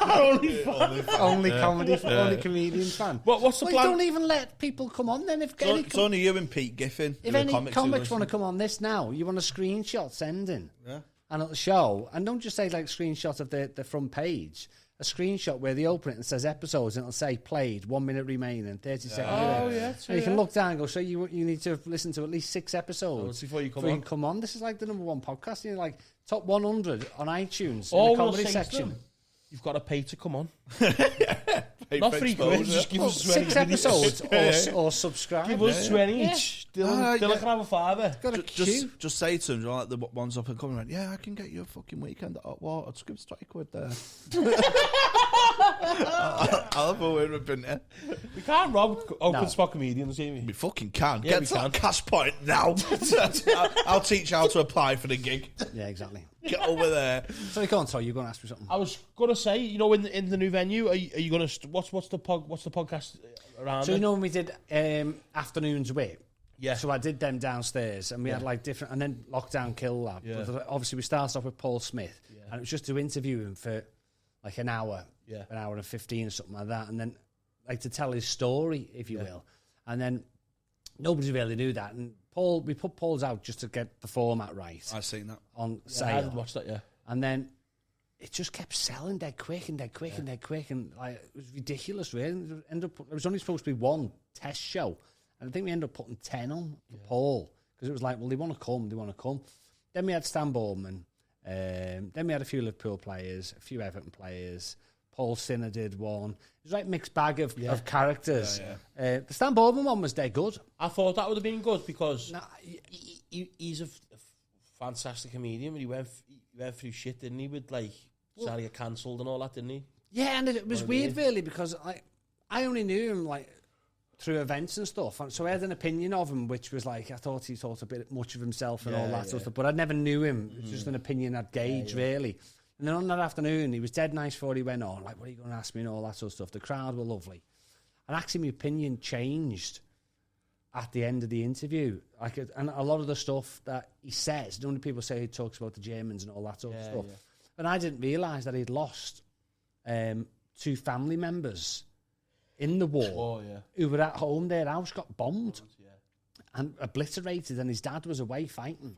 Only fan. Only comedy, only comedian fan. What's the plan? Don't even let people come on then. It's only you and Pete Giffen. If any comics want to come on this now, you want a screenshot, send in. Yeah. And at the show, and don't just say like screenshot of the front page. A screenshot where they open it and says episodes, and it'll say played, 1 minute remaining, 30 seconds. Oh, yeah. And you can look down and go, so you need to listen to at least 6 episodes before you come on. This is like the number 1 podcast. You're like top 100 on iTunes in the comedy section. You've got to pay to come on. Not free quid, just give us 6 episodes or subscribe. Give us 20 each. Dylan can have a $5. Just say to them, you know, like the ones up and coming around, I can get you a fucking weekend at Hot Water. Just give us 20 quid there. I'll have a word with Binter. We can't rob open spot comedians, can we? We fucking can. Yeah, Get to that cash point now. I'll teach you how to apply for the gig. Yeah, exactly. Get over there. So you can't tell. You're going to ask me something. I was going to say, you know, in the new venue, are you going to what's the podcast around? So you know when we did afternoons with. Yeah. So I did them downstairs, and we had like different, and then Lockdown Kill Lab. Yeah. But obviously, we started off with Paul Smith, and it was just to interview him for like an hour, an hour and 15 or something like that, and then like to tell his story, if you will. And then nobody really knew that, and we put Paul's out just to get the format right. I've seen that on sale. I watched that, And then it just kept selling dead quick, and like it was ridiculous. Really, it was only supposed to be 1 test show. And I think we ended up putting 10 on for Paul, because it was like, well, they want to come. Then we had Stan Boardman. Then we had a few Liverpool players, a few Everton players. Paul Sinner did one. It was like a mixed bag of characters. The Stan Boardman one was dead good. I thought that would have been good because he's a fantastic comedian, but he went through shit, didn't he? With like starting to get cancelled and all that, didn't he? Yeah, and it was weird, really, because I only knew him like through events and stuff, and so I had an opinion of him, which was like, I thought he thought a bit much of himself and all that sort of stuff, but I never knew him. It was just an opinion I'd gauge, really. And then on that afternoon, he was dead nice before he went on, like, what are you going to ask me and all that sort of stuff. The crowd were lovely. And actually, my opinion changed at the end of the interview. And a lot of the stuff that he says, the only people say he talks about the Germans and all that sort of stuff. Yeah. And I didn't realise that he'd lost 2 family members in the war who were at home. Their house got bombed and obliterated, and his dad was away fighting.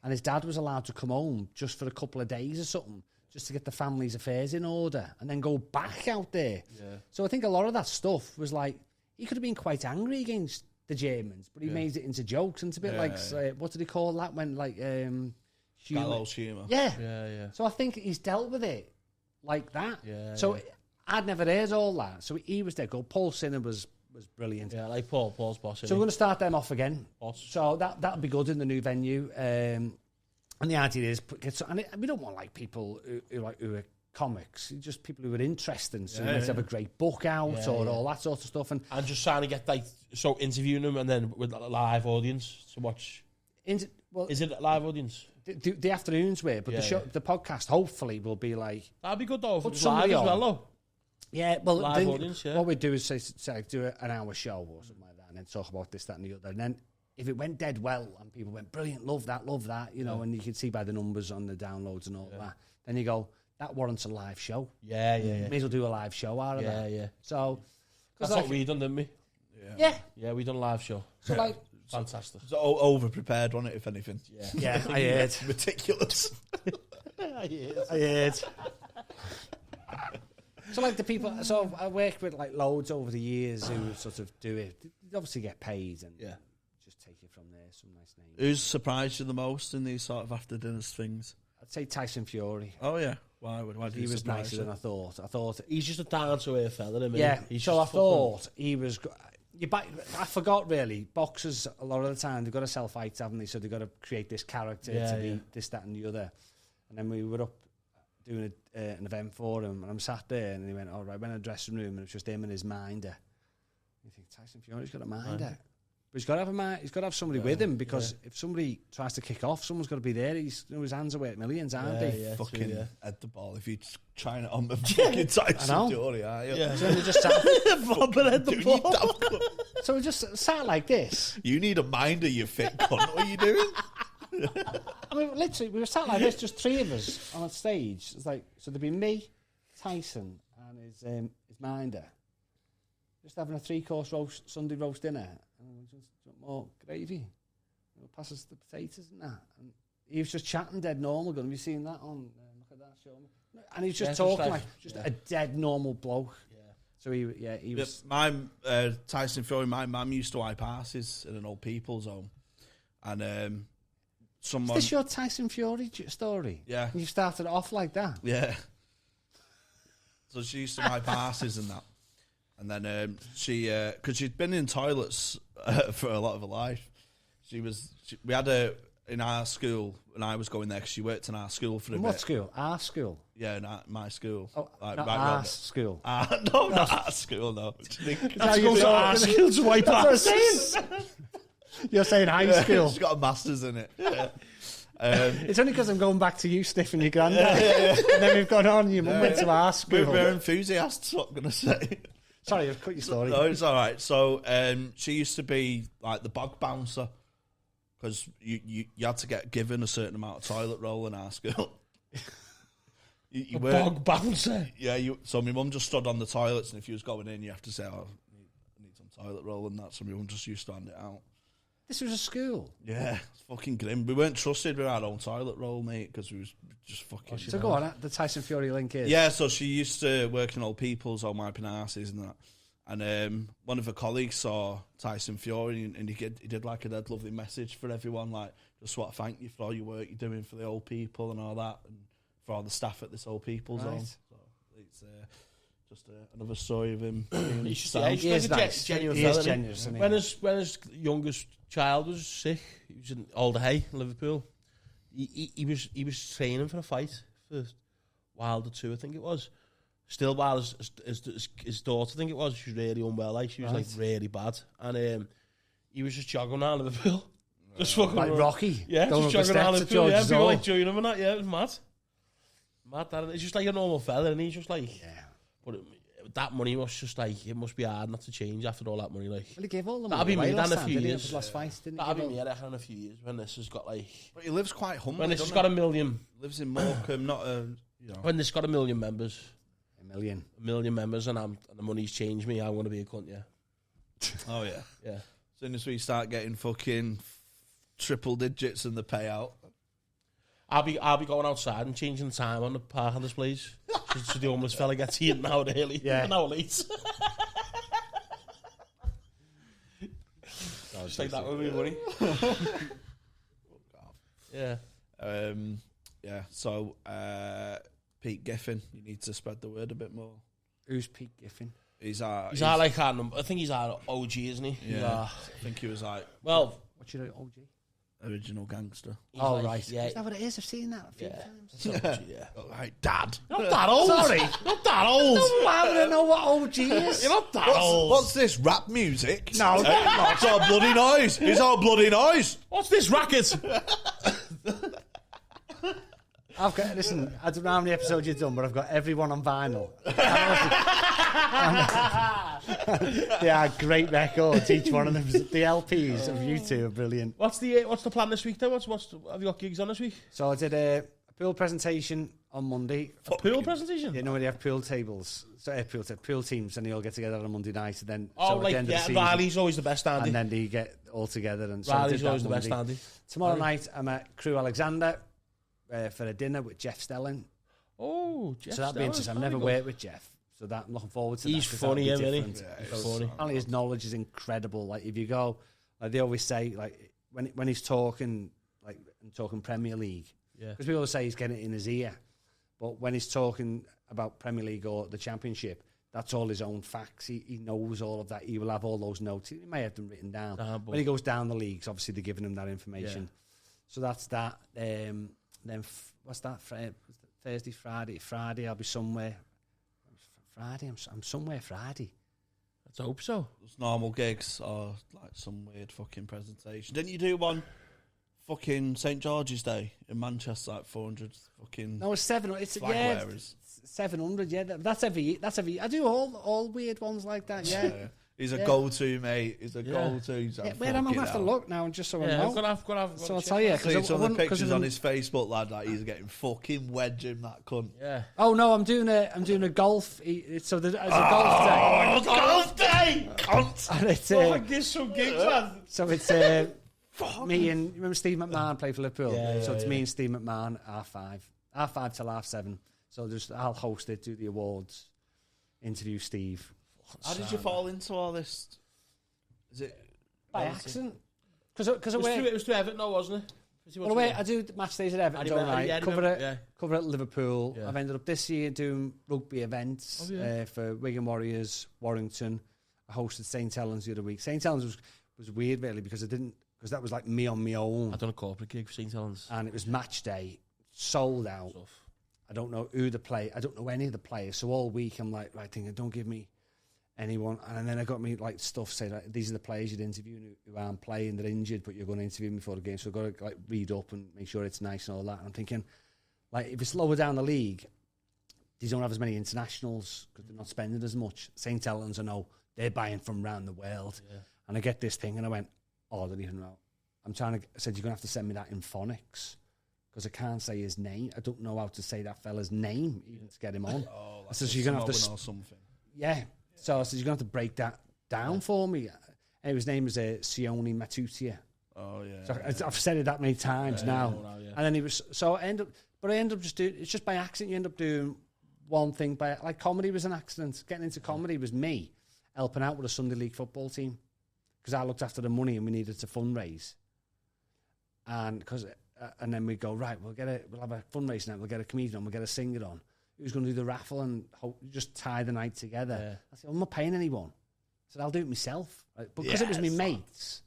And his dad was allowed to come home just for a couple of days or something, just to get the family's affairs in order and then go back out there. Yeah. So I think a lot of that stuff was like, he could have been quite angry against the Germans, but he made it into jokes. And it's a bit what did he call that when, like, gallows humour. Yeah. So I think he's dealt with it like that. Yeah. So I'd never heard all that. So he was there. Paul Sinner was brilliant. Yeah, like Paul's boss. So we're going to start them off again. So that'll be good in the new venue. And the idea is, we don't want like people who are comics, just people who are interested. So you might have a great book out or all that sort of stuff. And just trying to get like interviewing them and then with a live audience to watch. Is it a live audience? The afternoons were, but the podcast hopefully will be like that'd be good though. If put it was live somebody as well, on. though. Yeah, well, Live audience, what we do is say do an hour show or something like that, and then talk about this, that, and the other. And then if it went dead well and people went brilliant, love that, you know, and you can see by the numbers on the downloads and all that, then you go, that warrants a live show. Yeah. May as well do a live show out of that. Yeah. So that's what we done, didn't we? Yeah, we done a live show. So like. Fantastic. It's over prepared, wasn't it? If anything, Yeah, I heard. Meticulous. I heard. So like the people, so I worked with like loads over the years who sort of do it. They obviously get paid and just take it from there. Some nice names. Who's surprised you the most in these sort of after dinners things? I'd say Tyson Fury. Oh yeah, why did He was nicer than I thought. I thought He's just a down to earth fella, isn't he? yeah. He's So I just thought he was. I forgot really. Boxers a lot of the time they've got to sell fights, haven't they? So they've got to create this character to be this, that, and the other. And then we were up doing an event for him, and I'm sat there, and he went, "All right." Went in the dressing room, and it was just him and his minder. You think Tyson Fury's got a minder, but he's got to have a mind. He's got to have somebody with him because if somebody tries to kick off, someone's got to be there. His hands are worth millions, aren't they? Fucking at the ball if you're trying it on the fucking Tyson Fury, are you? So then they just sat. at the ball. So we just sat like this. You need a minder, you fit cunt. What are you doing? I mean, literally, we were sat like this, just three of us on a stage. It's like, so there'd be me, Tyson, and his minder, just having a 3-course Sunday roast dinner, and just more gravy. We'll pass us the potatoes and that. And he was just chatting dead normal. Going, have you seen that on? Look at that show. And he was just talking like a dead normal bloke. So he was. My Tyson Fury. My mum used to wipe asses in an old people's home, and someone. Is this your Tyson Fury story? Yeah. And you started off like that. Yeah. So she used to wipe asses and that, and then because she'd been in toilets for a lot of her life. We had her in our school when I was going there because she worked in our school for a bit. What school? Our school. Yeah, my school. Oh, like, not right our round school. no, not our school, no. That's our school to wipe asses. You're saying high school. She's got a master's in it. Yeah. It's only because I'm going back to you sniffing your granddad. And then we've gone on, your mum went to our school. We're enthusiasts, what I'm going to say. Sorry, I've cut your story. No, it's all right. So she used to be like the bog bouncer because you had to get given a certain amount of toilet roll in our school. you A bog bouncer. Yeah, so my mum just stood on the toilets, and if you was going in, you have to say, "Oh, I need some toilet roll," and that. So my mum just used to hand it out. This was a school. Yeah, it's fucking grim. We weren't trusted with our own toilet roll, mate, because we was just fucking. So go on, the Tyson Fury link is. Yeah, so she used to work in old people's on wiping asses and that. And one of her colleagues saw Tyson Fury, and he did like a dead lovely message for everyone, like, just want to thank you for all your work you're doing for the old people and all that, and for all the staff at this old people's home. So it's just another story of him. He's He is nice. genuine He is fella, genuine, isn't isn't he? he? When his youngest child was sick, he was in Alderhay, Liverpool. He was training for a fight for Wilder 2, I think it was. Still, while his daughter, I think it was, she was really unwell. Like she was like really bad, and he was just jogging around Liverpool, just fucking Like around. Rocky. Yeah, going just up the jogging around steps at Liverpool. Yeah, George's people Hall. like joining him and that. Yeah, it was mad. That it's just like a normal fella, and he's just like, but that money must just like it must be hard not to change after all that money. Like, Well, he gave all the that'll money be away me last then a time, few didn't he, years. for last fight, didn't he? that'll Give be all- me, I reckon, in a few years when this has got like But he lives quite humble. when this has got a million. Lives in Morecambe, not a When this got a million members. $1 million. A million members, and the money's changed me. I'm going to be a cunt, yeah. Oh yeah. Yeah. As soon as we start getting fucking triple digits in the payout. I'll be going outside and changing the time on the parking displays. so the homeless fella gets eaten an hour early, an hour late. Just like that with me money. Yeah. Yeah. So Pete Giffen, you need to spread the word a bit more. Who's Pete Giffen? He's our like our number. I think he's our OG, isn't he? Yeah. I think he was like Well, What's your OG? Original gangster. He's Oh, like, right. Yeah. Is that what it is? I've seen that a few times. Yeah. All right, Dad. You're not that old. Sorry. Not that old. Why would I know what OG is? You're not that old. What's this rap music? No, It's our bloody noise. It's our bloody noise. What's this racket? I've got, listen, I don't know how many episodes you've done, but I've got everyone on vinyl. They are great records, each one of them. The LPs of U2 are brilliant. What's the plan this week then? Have you got gigs on this week? So I did a pool presentation on Monday. A pool presentation? You know when they have pool tables, so pool teams, and they all get together on a Monday night, and then Oh, so at like, the end of yeah, the season, Riley's always the best, Andy. and then they get all together. And so I did Riley's that always the best, Monday. Andy. Tomorrow night I'm at Crew Alexander for a dinner with Jeff Stelling. Oh, Jeff So that'd be interesting. I've never worked with Jeff, so that I'm looking forward to. He's that, 'cause that'll funny, be isn't he? different. He's funny. Apparently his knowledge is incredible. Like if you go, like they always say, like when he's talking, like and talking Premier League, Yeah. because people say he's getting it in his ear, but when he's talking about Premier League or the Championship, that's all his own facts. He knows all of that. He will have all those notes. He may have them written down. But When he goes down the leagues, obviously they're giving him that information. So that's that. Then what's that? Thursday, Friday. I'll be somewhere. Friday. I'm somewhere Friday. Let's hope so. Those normal gigs or like some weird fucking presentation. Didn't you do one fucking St. George's Day in Manchester, like 400 fucking No, it's 700. It's flag yeah, wearers? 700. Yeah, that's every. I do all weird ones like that. Yeah. He's a Yeah. go-to, mate. He's a go-to. He's Yeah, where am I going to have to look now and just so I Yeah, know? I'm gonna have. So I'll tell you. See some of the pictures of on his Facebook, lad, like he's getting fucking wedging that cunt. Yeah. Oh no, I'm doing a golf. So there's a golf day. Golf day! Cunt! And it's, Give some gigs, man. so it's me and you remember Steve McMahon played for Liverpool. So it's me and Steve McMahon, half 5 till half 7. So I'll host it, do the awards, interview Steve. How did you fall into all this? Is it By accident. Because It was to Everton, though, wasn't it? well, I do match days at Everton, don't I? Yeah, Cover at Liverpool. Yeah. I've ended up this year doing rugby events for Wigan Warriors, Warrington. I hosted St. Helens the other week. St. Helens was weird, really, because that was like me on my own. I've done a corporate gig for St. Helens. And it was match day, sold out. I don't know who the play. I don't know any of the players. So all week I'm like, right, thinking, don't give me anyone. And then I got me like stuff saying like, these are the players you'd interview who aren't playing. They're injured, but you're going to interview them before the game. So I've got to like read up and make sure it's nice and all that. And I'm thinking, like, if it's lower down the league, these don't have as many internationals because they're not spending as much. St. Helens, I know they're buying from around the world. Yeah. And I get this thing, and I went, oh, I don't even know. I said, you're going to have to send me that in phonics because I can't say his name. I don't know how to say that fella's name even to get him on. I said, so you're going to have to... or something. Yeah. So I said, you're going to have to break that down for me. And his name was Sione Matutia. Oh, yeah. So I've said it that many times now. And then he was... So I ended up just doing... It's just by accident you end up doing one thing. Like comedy was an accident. Getting into comedy was me helping out with a Sunday League football team because I looked after the money and we needed to fundraise. And then we go, right, we'll have a fundraising night, we'll get a comedian on, we'll get a singer on. Who's going to do the raffle and just tie the night together? Yeah. I said, I'm not paying anyone. I said, I'll do it myself. But because it was my mates,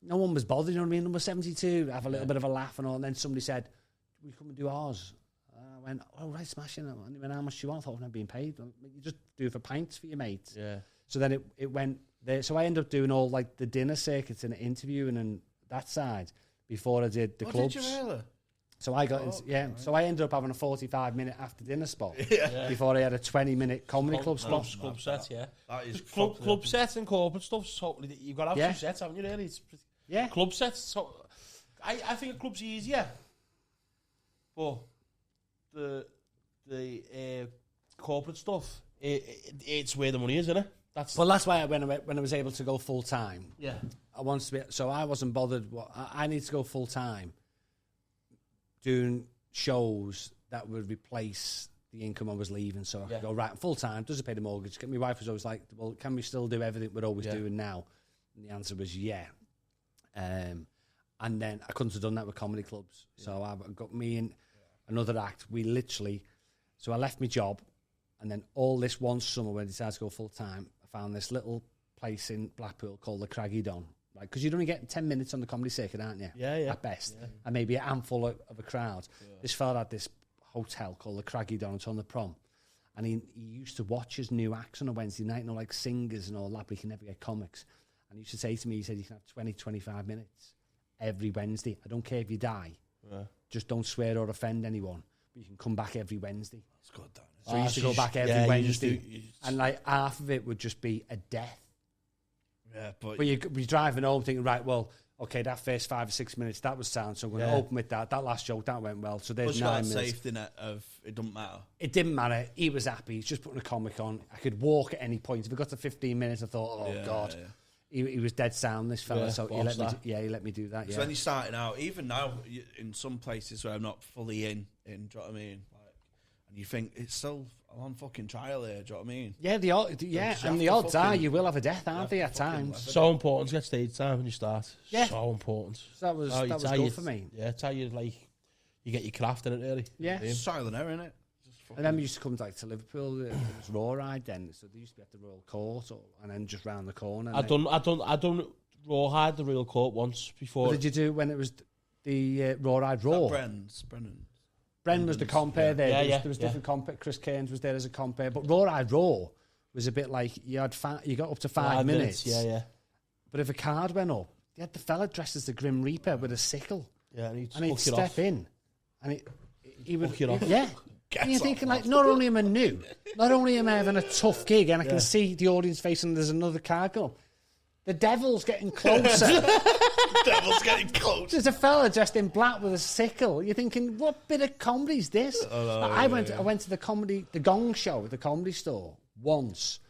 no one was bothered, you know what I mean? Number 72, have a little bit of a laugh and all. And then somebody said, will you come and do ours? I went, oh, right, smashing. And he went, how much do you want? I thought, I'm not being paid. You just do it for pints for your mates. Yeah. So then it went there. So I ended up doing all like the dinner circuits and interviewing and that side before I did the clubs. Did you really? So I got right. So I ended up having a 45-minute after dinner spot before I had a 20-minute comedy club spot. Club set, yeah. That is club set and corporate stuff. So you've got to have 2 sets, haven't you? Really? Yeah. Club sets. So I think a club's easier, but the corporate stuff, it's where the money is, isn't it? That's why when I was able to go full time. Yeah. I wanted to be, so I wasn't bothered. I need to go full time, doing shows that would replace the income I was leaving. So I could go right full time. Does it pay the mortgage? My wife was always like, "Well, can we still do everything we're always doing now?" And the answer was yeah. And then I couldn't have done that with comedy clubs. So I got me in another act. We literally, so I left my job, and then all this one summer when I decided to go full time, I found this little place in Blackpool called the Craggy Don. right? Because you're only getting 10 minutes on the comedy circuit, aren't you? Yeah, yeah. At best. Yeah. And maybe a handful of a crowd. Yeah. This fella had this hotel called the Craggy Donuts on the Prom. And he used to watch his new acts on a Wednesday night, like singers and all that, but he can never get comics. And he used to say to me, he said, you can have 20, 25 minutes every Wednesday. I don't care if you die. Yeah. Just don't swear or offend anyone. But you can come back every Wednesday. That's good, Dan. So he used to go back every Wednesday. And like half of it would just be a death. Yeah, but you're driving home thinking, right, well, okay, that first 5 or 6 minutes, that was sound, so I'm going to open with that. That last joke, that went well. So there's 9 minutes. Safety net of it doesn't matter. It didn't matter. He was happy. He's just putting a comic on. I could walk at any point. If it got to 15 minutes, I thought, God. Yeah. He was dead sound, this fella. So he let me do that. So when you're starting out, even now, in some places where I'm not fully in, do you know what I mean? Like, and you think it's still on fucking trial here. Do you know what I mean? Yeah, the odds are you will have a death, aren't they, at times? So important to get stage time when you start. Yeah. So important. So that was good for me. Yeah, it's how you get your craft in it, really. Yeah. It's trial and error, innit? And then we used to come to Liverpool. It was Raw Ride then, so they used to be at the Royal Court, and then just round the corner. I done Raw Ride the Royal Court once before. What did you do when it was the Raw Ride Raw? Bren was the compere there. There was different compere. Chris Cairns was there as a compere, but Raw Ride Raw was a bit like you got up to 5 minutes. Yeah. But if a card went up, you had the fella dressed as the Grim Reaper with a sickle. Yeah, and he'd step in, and he would hook it off. Yeah. And you're thinking, like, not only am I new, not only am I having a tough gig, and I can see the audience face and there's another card going, the devil's getting closer. There's a fella dressed in black with a sickle. You're thinking, what bit of comedy is this? I went to the Gong show at the Comedy Store once,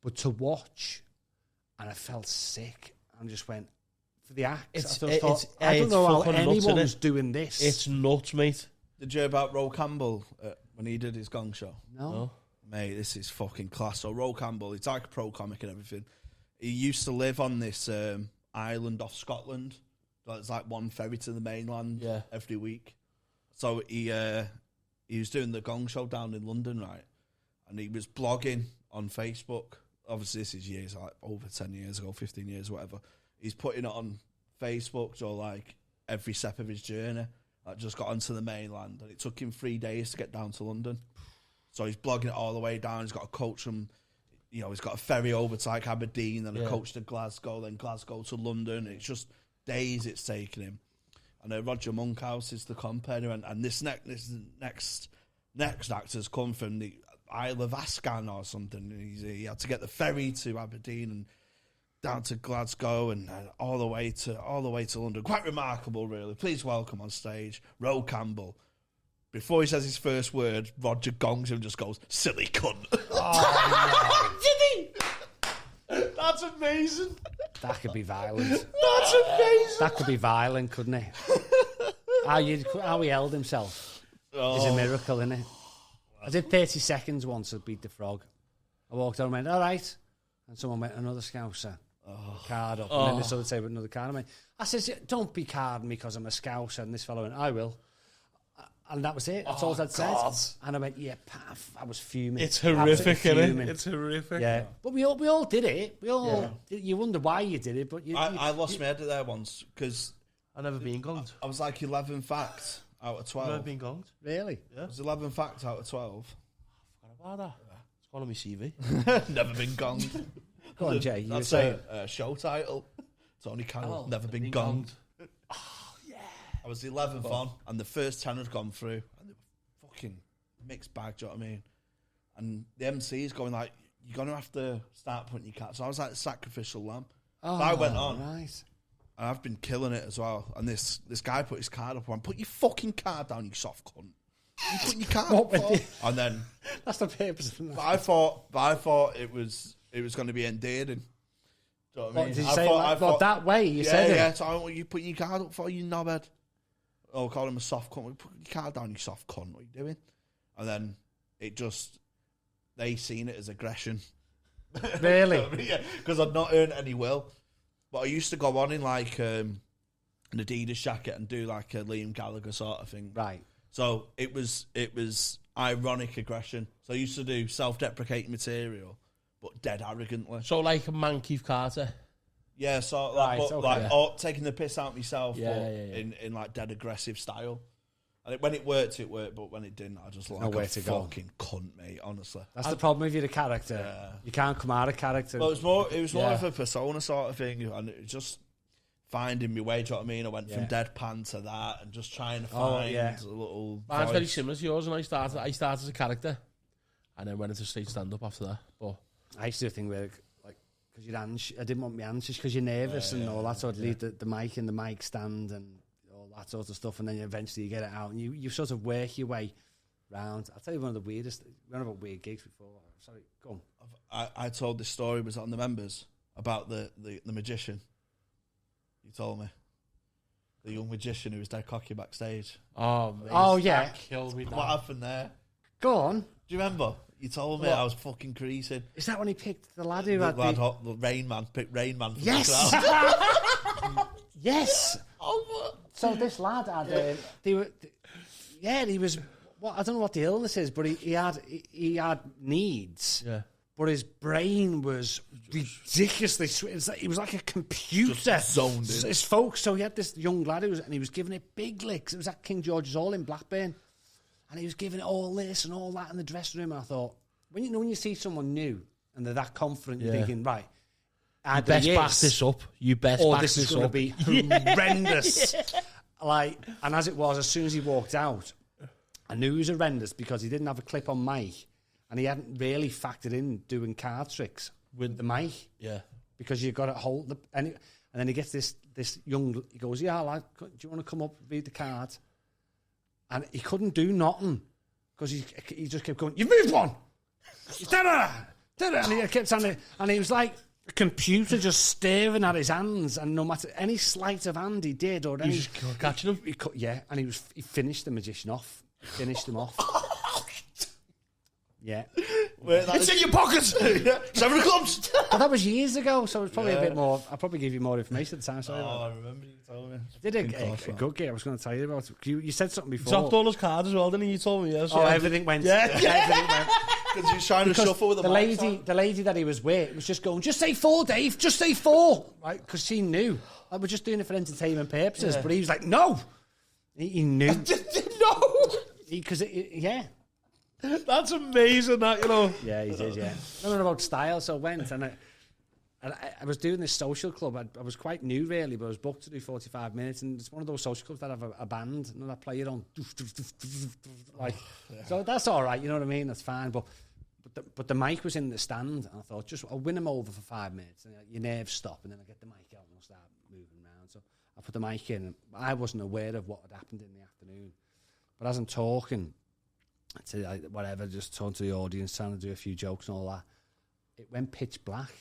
but to watch, and I felt sick. I just went, for the acts, I don't know how anyone's doing this. It's nuts, mate. Did you hear about Ro Campbell when he did his Gong show? No. Mate, this is fucking class. So Ro Campbell, he's like a pro comic and everything. He used to live on this island off Scotland. It's like one ferry to the mainland every week. So he was doing the Gong show down in London, right? And he was blogging on Facebook. Obviously, this is years, like over 10 years ago, 15 years, whatever. He's putting it on Facebook, so like every step of his journey. I just got onto the mainland, and it took him 3 days to get down to London. So he's blogging it all the way down. He's got a coach from, he's got a ferry over to like Aberdeen, then a coach to Glasgow, then Glasgow to London. It's just days it's taken him. And Roger Monkhouse is the compere, and this next actor's come from the Isle of Ascan or something. He had to get the ferry to Aberdeen and down to Glasgow and all the way to London. Quite remarkable, really. Please welcome on stage Ro Campbell. Before he says his first word, Roger gongs him and just goes, "Silly cunt." Oh, did he? That's amazing. That could be violent. That's amazing. That could be violent, couldn't it? How he held himself is a miracle, isn't it? I did 30 seconds once to beat the frog. I walked out and went, all right. And someone went, another Scouser. Card up. And then this other table, another card. I said, don't be carding me because I'm a Scouser. And this fellow went, I will. And that was it. That's all I'd said. And I went, yeah, paff. I was fuming. It's horrific, isn't it? It's horrific. Yeah. But we all did it. We all. You wonder why you did it, but I lost my head there once because I've never been gonged. I was like 11 facts out of 12. I've never been gonged. Really? Yeah. It was 11 facts out of 12. I forgot about that. Yeah. It's gone on my CV. Never been gonged. Go on, Jay. You That's a show title. Tony Carroll. Never been gonged. I was the 11th on, and the first 10 had gone through, and they were fucking mixed bag, do you know what I mean? And the MC is going like, you're going to have to start putting your card. So I was like the sacrificial lamb. So I went on, right. and I've been killing it as well. And this guy put his card up, and put your fucking card down, you soft cunt. You put your card up, and then that's the purpose of that. But I thought it was going to be endearing. Do you know what I mean? Did you say that way? You said it. Yeah. So you put your card up for you knobhead. Oh, call him a soft cunt. Put your card down, you soft cunt. What are you doing? And then they seen it as aggression. Really? Yeah, because I'd not earned any will. But I used to go on in like an Adidas jacket and do like a Liam Gallagher sort of thing. Right. So it was ironic aggression. So I used to do self-deprecating material, but dead arrogantly. So like a man Keith Carter. Yeah, so Right, but, okay. like or taking the piss out myself, Yeah, but yeah, yeah. in like dead aggressive style. And when it worked, but when it didn't, I just looked like nowhere a to go. fucking cunt, mate. Honestly, That's the problem if you're a character. Yeah. You can't come out of character. well, it was more Yeah. of a persona sort of thing, and it was just finding my way. Do you know what I mean? I went from Yeah. deadpan to that, and just trying to Oh, find yeah. a little. Mine's very voice. similar to yours, and I started as a character, and then went into stage stand-up after that. But I used to do a thing where, like, because you're I didn't want my answers because you're nervous and all that. So I'd leave the mic in the mic stand and all that sort of stuff, and then eventually you get it out and you sort of work your way round. I'll tell you one of the weirdest. We went about weird gigs before. Sorry, go on. I told this story was on the members about the magician. You told me the young magician who was dead cocky backstage. oh, mate, Oh, yeah. that killed me. What happened there? Go on. Do you remember? You told me What? I was fucking creasing. Is that when he picked the lad who The had lad, the... the Rain Man, picked Rain Man from Yes! the crowd. Yes. Oh, So this lad had, he was. Well, I don't know what the illness is, but he had needs. Yeah. But his brain was ridiculously. He was like a computer. Just zoned in. His folks. So he had this young lad and he was giving it big licks. It was at King George's Hall in Blackburn, and he was giving it all this and all that in the dressing room. And I thought, when you see someone new and they're that confident, you're thinking, right. You best back this up. You best Or back this is this going to up. be horrendous. Like, and as it was, as soon as he walked out, I knew he was horrendous because he didn't have a clip on mic, and he hadn't really factored in doing card tricks with the mic. Yeah. Because you've got to hold and then he gets this young. He goes, "Yeah, lad, do you want to come up read the card?" And he couldn't do nothing because he just kept going. "You've moved one." And he kept saying, and he was like a computer just staring at his hands, and no matter any sleight of hand he did or any, You just catching him. and he finished the magician off. He finished him off. Yeah. Wait, It's in your pockets. 7 clubs. But that was years ago, so it was probably a bit more. I'll probably give you more information at the time. Sorry. Oh, I remember you told me. I did a good gig. I was going to tell you about. You said something before. Dropped all his cards as well, didn't he? You told me, yes. Oh, everything went. Everything went. Because he was trying to shuffle with the mics on. The lady that he was with was just going, "Just say 4, Dave. Just say 4," right? Because she knew I was just doing it for entertainment purposes. But he was like, "No," he knew. No. Because That's amazing, that, you know. Yeah, he did. Yeah, I don't know about style, so I went and I was doing this social club. I was quite new, really, but I was booked to do 45 minutes, and it's one of those social clubs that have a band and I play it on, like, so that's all right. You know what I mean? That's fine. But the mic was in the stand, and I thought, I'll win him over for 5 minutes, and your nerves stop, and then I get the mic out and I'll start moving around. So I put the mic in, and I wasn't aware of what had happened in the afternoon. But as I'm talking to whatever, just talking to the audience, trying to do a few jokes and all that, it went pitch black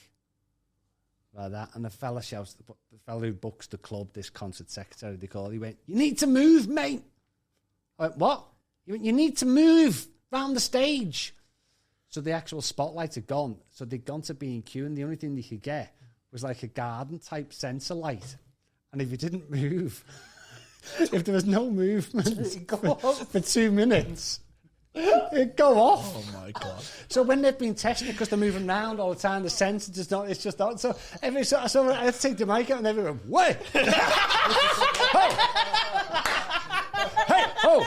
like that. And the fella shouts, the fella who books the club, this concert secretary, they call, he went, "You need to move, mate." I went, "What?" He went, "You need to move round the stage." So the actual spotlights had gone. So they'd gone to B&Q, and the only thing they could get was like a garden type sensor light. And if you didn't move, if there was no movement for 2 minutes, it'd go off. Oh my God. So when they've been testing it, because they're moving around all the time, the sensor just not, it's just not. So so I had to take the mic out and everyone went, "Wait!" Hey, ho.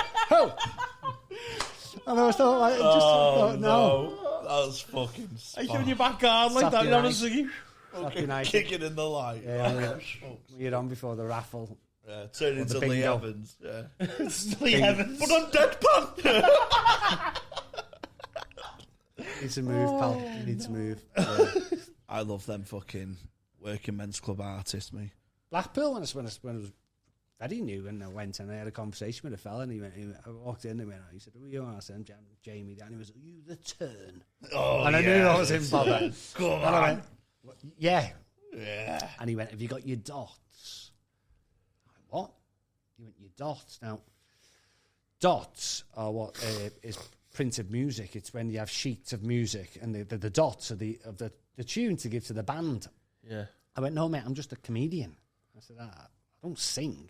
And I was thought, like, no. That was fucking I showed you back guard like that, Saturday you know, night. singing. Saturday night. kicking in the light. Yeah, you're on before the raffle. Yeah, turn into the Lee bingo. Evans. Yeah. Lee Evans. But on deadpan. You need to move, pal. You need to move. I love them fucking working men's club artists, me. Blackpool, when I was very new, and I went and I had a conversation with a fella, and I walked in and he said, "Who are you?" And I said, "I'm Jamie." And he was, "Are you the turn?" Oh, And I knew that was him, brother. Go And I went, "Yeah." Yeah. And he went, "Have you got your dots?" I went, "What?" He went, "Your dots." Now, dots are what is printed music. It's when you have sheets of music, and the dots are the tune to give to the band. Yeah. I went, "No, mate, I'm just a comedian." I said, "I don't sing."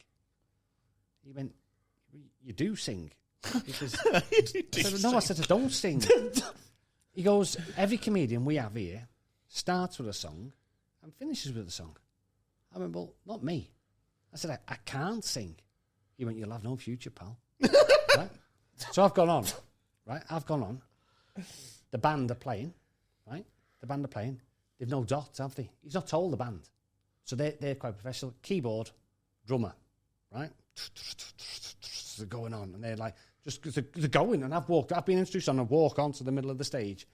He went, "You do sing." He says, I said, "No," I said, "I don't sing." He goes, "Every comedian we have here starts with a song and finishes with a song." I went, well, not me. I said, I can't sing. He went, you'll have no future, pal. Right? So I've gone on. Right? I've gone on. The band are playing. Right? The band are playing. They've no dots, have they? He's not told the band. So they're quite professional. Keyboard, drummer. Right? They're going on. And they're like, just because they're going. And I've been introduced on a walk onto the middle of the stage.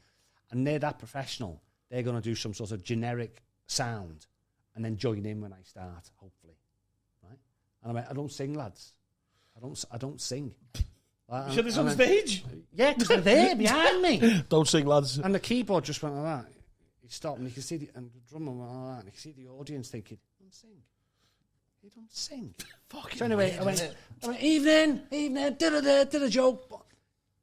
And they're that professional. They're going to do some sort of generic sound and then join in when I start, hopefully. Right? And I went, I don't sing, lads. I don't sing. You said this on stage? Yeah, because they're there behind me. Don't sing, lads. And the keyboard just went like that. He stopped and you can see and the drummer went like that. And you can see the audience thinking, don't sing. You don't sing. Fucking so anyway, weird, I went, evening, did a joke.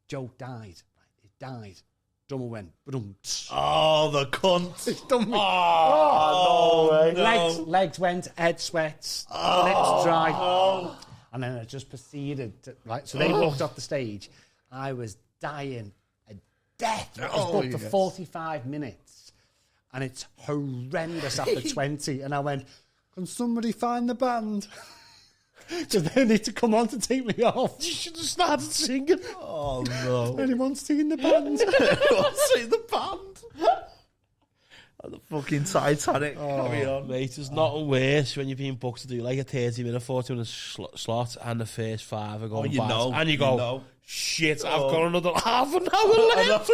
Joke died. It died. Drummer went, boom. Oh, the cunt. It's done me. Oh, no way. No. Legs went, head sweats, lips dry. And then it just proceeded. Right, so they walked off the stage. I was dying a death. It was booked for 45 minutes. And it's horrendous after 20. And I went, can somebody find the band? Because they need to come on to take me off. You should have started singing. Oh, no. Anyone singing the band? Anyone sing the band? Like the fucking Titanic. Carry on. Mate, there's nothing worse when you're being booked to do like a 30-minute, 40-minute slot and the first 5 are going bad. And you go, shit, I've got another half an hour left.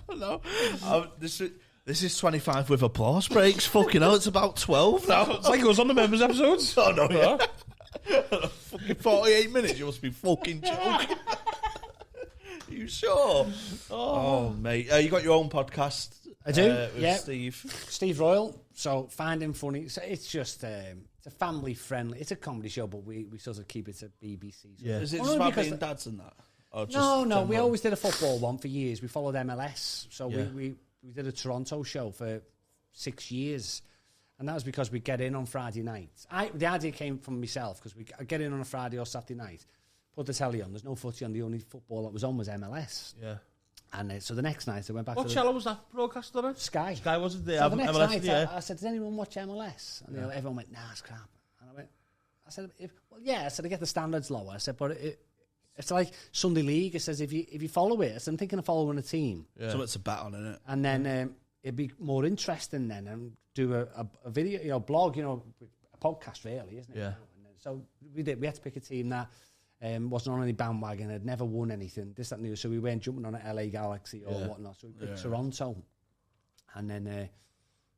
I know. This is 25 with applause breaks. Fucking hell, it's about 12 now. It's like it was on the members' episodes. Oh, no, yeah. Fucking 48 minutes, you must be fucking joking. You sure? Oh, mate. You got your own podcast? I do, with Steve Royal. So Find Him Funny. So it's just it's a family friendly. It's a comedy show, but we sort of keep it at BBC. So yeah. Is it just about being dads and that? Or just no. We always did a football one for years. We followed MLS. So we did a Toronto show for 6 years. And that was because we get in on Friday nights. The idea came from myself because we get in on a Friday or Saturday night, put the telly on. There's no footy on. The only football that was on was MLS. Yeah. And so the next night I went back What to... channel was that broadcast on? Sky. Sky, was it? So the next MLS, night I said, does anyone watch MLS? And everyone went, nah, it's crap. And I said, I get the standards lower. I said, but it's like Sunday League. It says if you follow it, so I'm thinking of following a team. Yeah. So it's a bet on, isn't it? And then it'd be more interesting then and do a video, blog, a podcast really, isn't it? Yeah. And so we had to pick a team that wasn't on any bandwagon, had never won anything, this, that, and the other. So we weren't jumping on an LA Galaxy or whatnot. So we picked Toronto. And then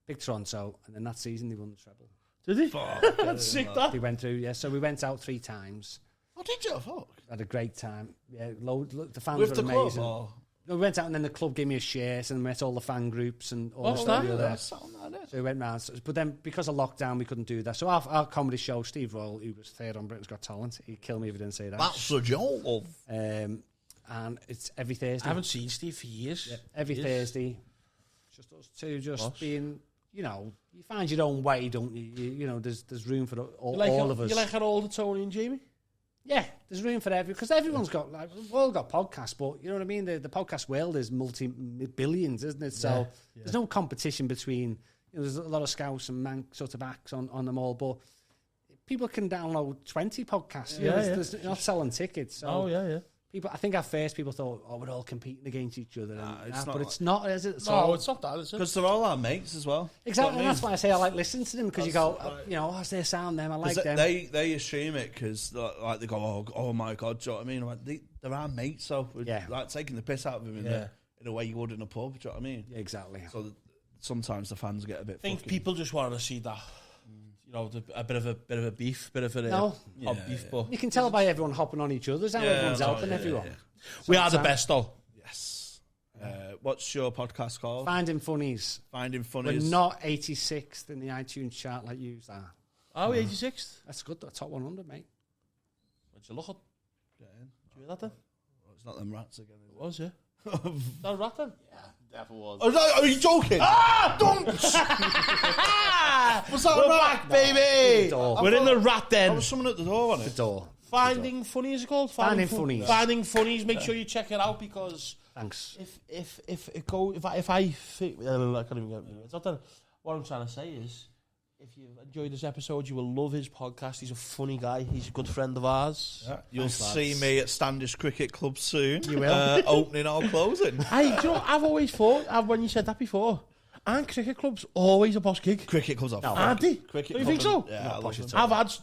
picked Toronto, and then that season they won the treble. Did he? That's sick, that. They went through, so we went out 3 times. Oh, did you? Fuck. Had a great time. Yeah, the fans With were the amazing. club, or? No, we went out and then the club gave me a shirt and met all the fan groups and all the that? stuff. That's something like that. So we went round. But then because of lockdown, we couldn't do that. So our comedy show, Steve Royal, who was third on Britain's Got Talent, he'd kill me if he didn't say that. That's a joke. And it's every Thursday. I haven't seen Steve for years. Yeah, every Thursday. It's just us two, being, you find your own way, don't you? There's room for all of us. You like our older Tony and Jamie? Yeah, there's room for because everyone's got, we've all got podcasts, but you know what I mean? The podcast world is multi-billions, isn't it? So there's no competition between, there's a lot of scouts and mank sort of acts on them all, but people can download 20 podcasts. There's not selling tickets. So people, I think at first people thought, we're all competing against each other. But it's not, is it? No, it's not that, is it? Because they're all our mates as well. Exactly, and that's why I say I like listening to them, because you go, how's their sound them? I like them. They assume it because they go, oh my God, do you know what I mean? I'm like, they're our mates, so we're like taking the piss out of them in a way you would in a pub, do you know what I mean? Yeah, exactly. So sometimes the fans get a bit I think people just want to see that. A bit of a beef, bit of a beef, but you can tell by everyone hopping on each other's, how everyone's helping everyone. Yeah. So we are the best, though. Yes. What's your podcast called? Finding Funnies. Finding Funnies. We're not 86th in the iTunes chart like you are. Are we 86th? That's good. That's top 100, mate. What'd you look at? Did you hear that then? Well, it's not them rats again. It was, yeah. That a rat then? Yeah, definitely was. Are you joking? Don't! Was that a rat, baby? We're in the rat There den. was someone at the door, wasn't it? The door. Finding Funny, is it called? Finding Funnies. Finding Funnies. Make sure you check it out, because Thanks. if I can't even get it. What I'm trying to say is, if you've enjoyed this episode, you will love his podcast. He's a funny guy. He's a good friend of ours. Yeah. You'll see me at Standish Cricket Club soon. You will. Opening or closing. Hey, do you know, I've always thought, when you said that before, aren't cricket clubs always a boss gig? Cricket clubs are Aren't they? Cricket Do you think so? Yeah, I love it. I've had,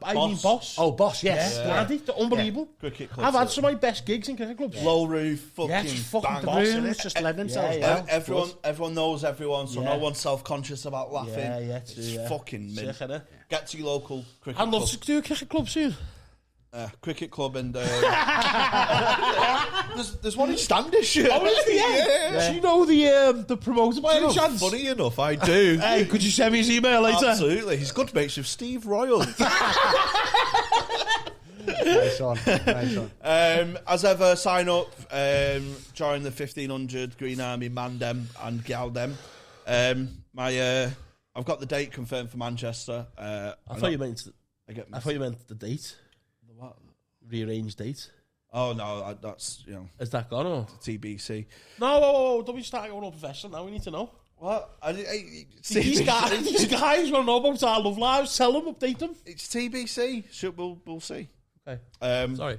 I mean boss. Oh, boss, yes. Yeah. Aren't they? They're unbelievable. Cricket clubs. I've had some of my best gigs in cricket clubs. Low roof, fucking Yes, fucking bang. the The boss, rooms innit? just led themselves Yeah, well. Everyone knows everyone, so Yeah. no one's self-conscious about laughing. Yeah, It's true, yeah. fucking mint. Sick, innit? Get to your local cricket I'd club. love to do a cricket club soon. Cricket club and there's one in Standish. Oh, is there? Yeah. Do you know the promoter by any chance? Funny enough, I do. Hey, could you send me his email later? Absolutely, he's good mates with Steve Royal. Nice one. Nice one. As ever, sign up. Join the 1500 Green Army Mandem and Galdem. I've got the date confirmed for Manchester. I thought you meant the date. The what? Rearranged date. Oh no, that's Is that gone or? TBC. No, don't be starting going all professional now. We need to know. What? These guys want to know about our love lives. Tell them, update them. It's TBC. We'll see. Okay. Sorry.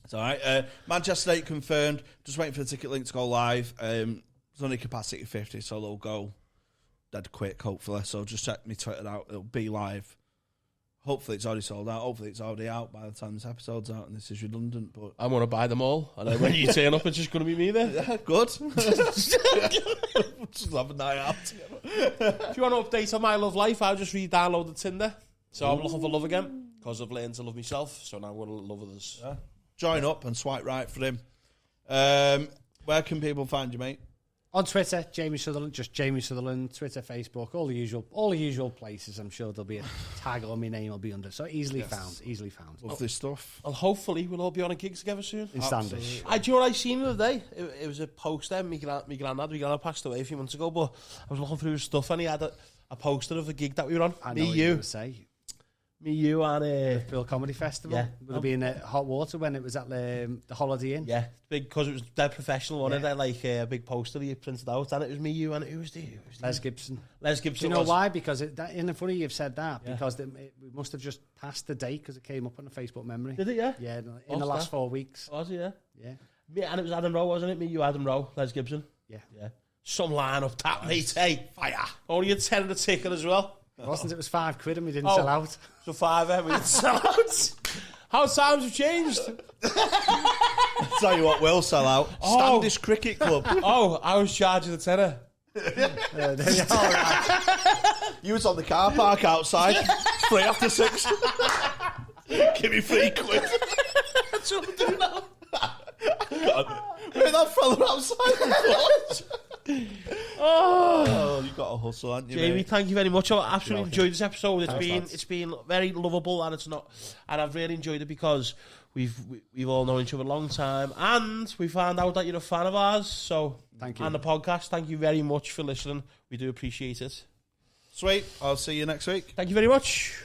It's all right. Manchester date confirmed. Just waiting for the ticket link to go live. There's only capacity 50, so they'll go dead quick, hopefully. So just check me Twitter out. It'll be live. Hopefully it's already sold out. Hopefully it's already out by the time this episode's out and this is redundant. But I want to buy them all. And then when you turn up, it's just going to be me there. yeah, good. Just have a night out together. If you want to update on my love life, I'll just re-download the Tinder. So I'm looking for love again because I've learned to love myself. So now I'm going to love others. Yeah. Join up and swipe right for him. Where can people find you, mate? On Twitter, Jamie Sutherland, just Jamie Sutherland, Twitter, Facebook, all the usual places. I'm sure there'll be a tag or my name will be under. So easily found. Lovely stuff. And hopefully we'll all be on a gig together soon. In Standish. Do you know what I seen the other day? It was a poster. My granddad passed away a few months ago, but I was looking through his stuff and he had a poster of the gig that we were on. I know what you're going to say. Me, you, and Liverpool Comedy Festival. Yeah. Would have been at Hot Water when it was at the Holiday Inn. yeah, big because it was dead professional, wasn't it? Like a big poster that you printed out, and it was me, you, and who was the Les Gibson. Les Gibson. Do you know was. why? Because in the funny you've said that because we must have just passed the date because it came up on a Facebook memory. Did it? Yeah. Yeah, in the last 4 weeks. Was it? Yeah. Yeah. Me, and it was Adam Rowe, wasn't it? Me, you, Adam Rowe, Les Gibson. Yeah. Yeah. Some line up that, mate. Hey, fire! Only a tenner a ticket as well. It was £5 and we didn't sell out. So £5, we didn't sell out. How times have changed. Tell you what, we'll sell out. Standish Cricket Club. Oh, I was charging the tenner. You was on the car park outside. 3 after 6. Give me £3. That's what I'm doing now. God. Wait, that fella outside before. Oh, you got to hustle, haven't you, Jamie, mate? thank you very much. I absolutely enjoyed this episode. It's been very lovable, and I've really enjoyed it because we've all known each other a long time, and we found out that you're a fan of ours. So Thank you. And the podcast. Thank you very much for listening. We do appreciate it. Sweet. I'll see you next week. Thank you very much.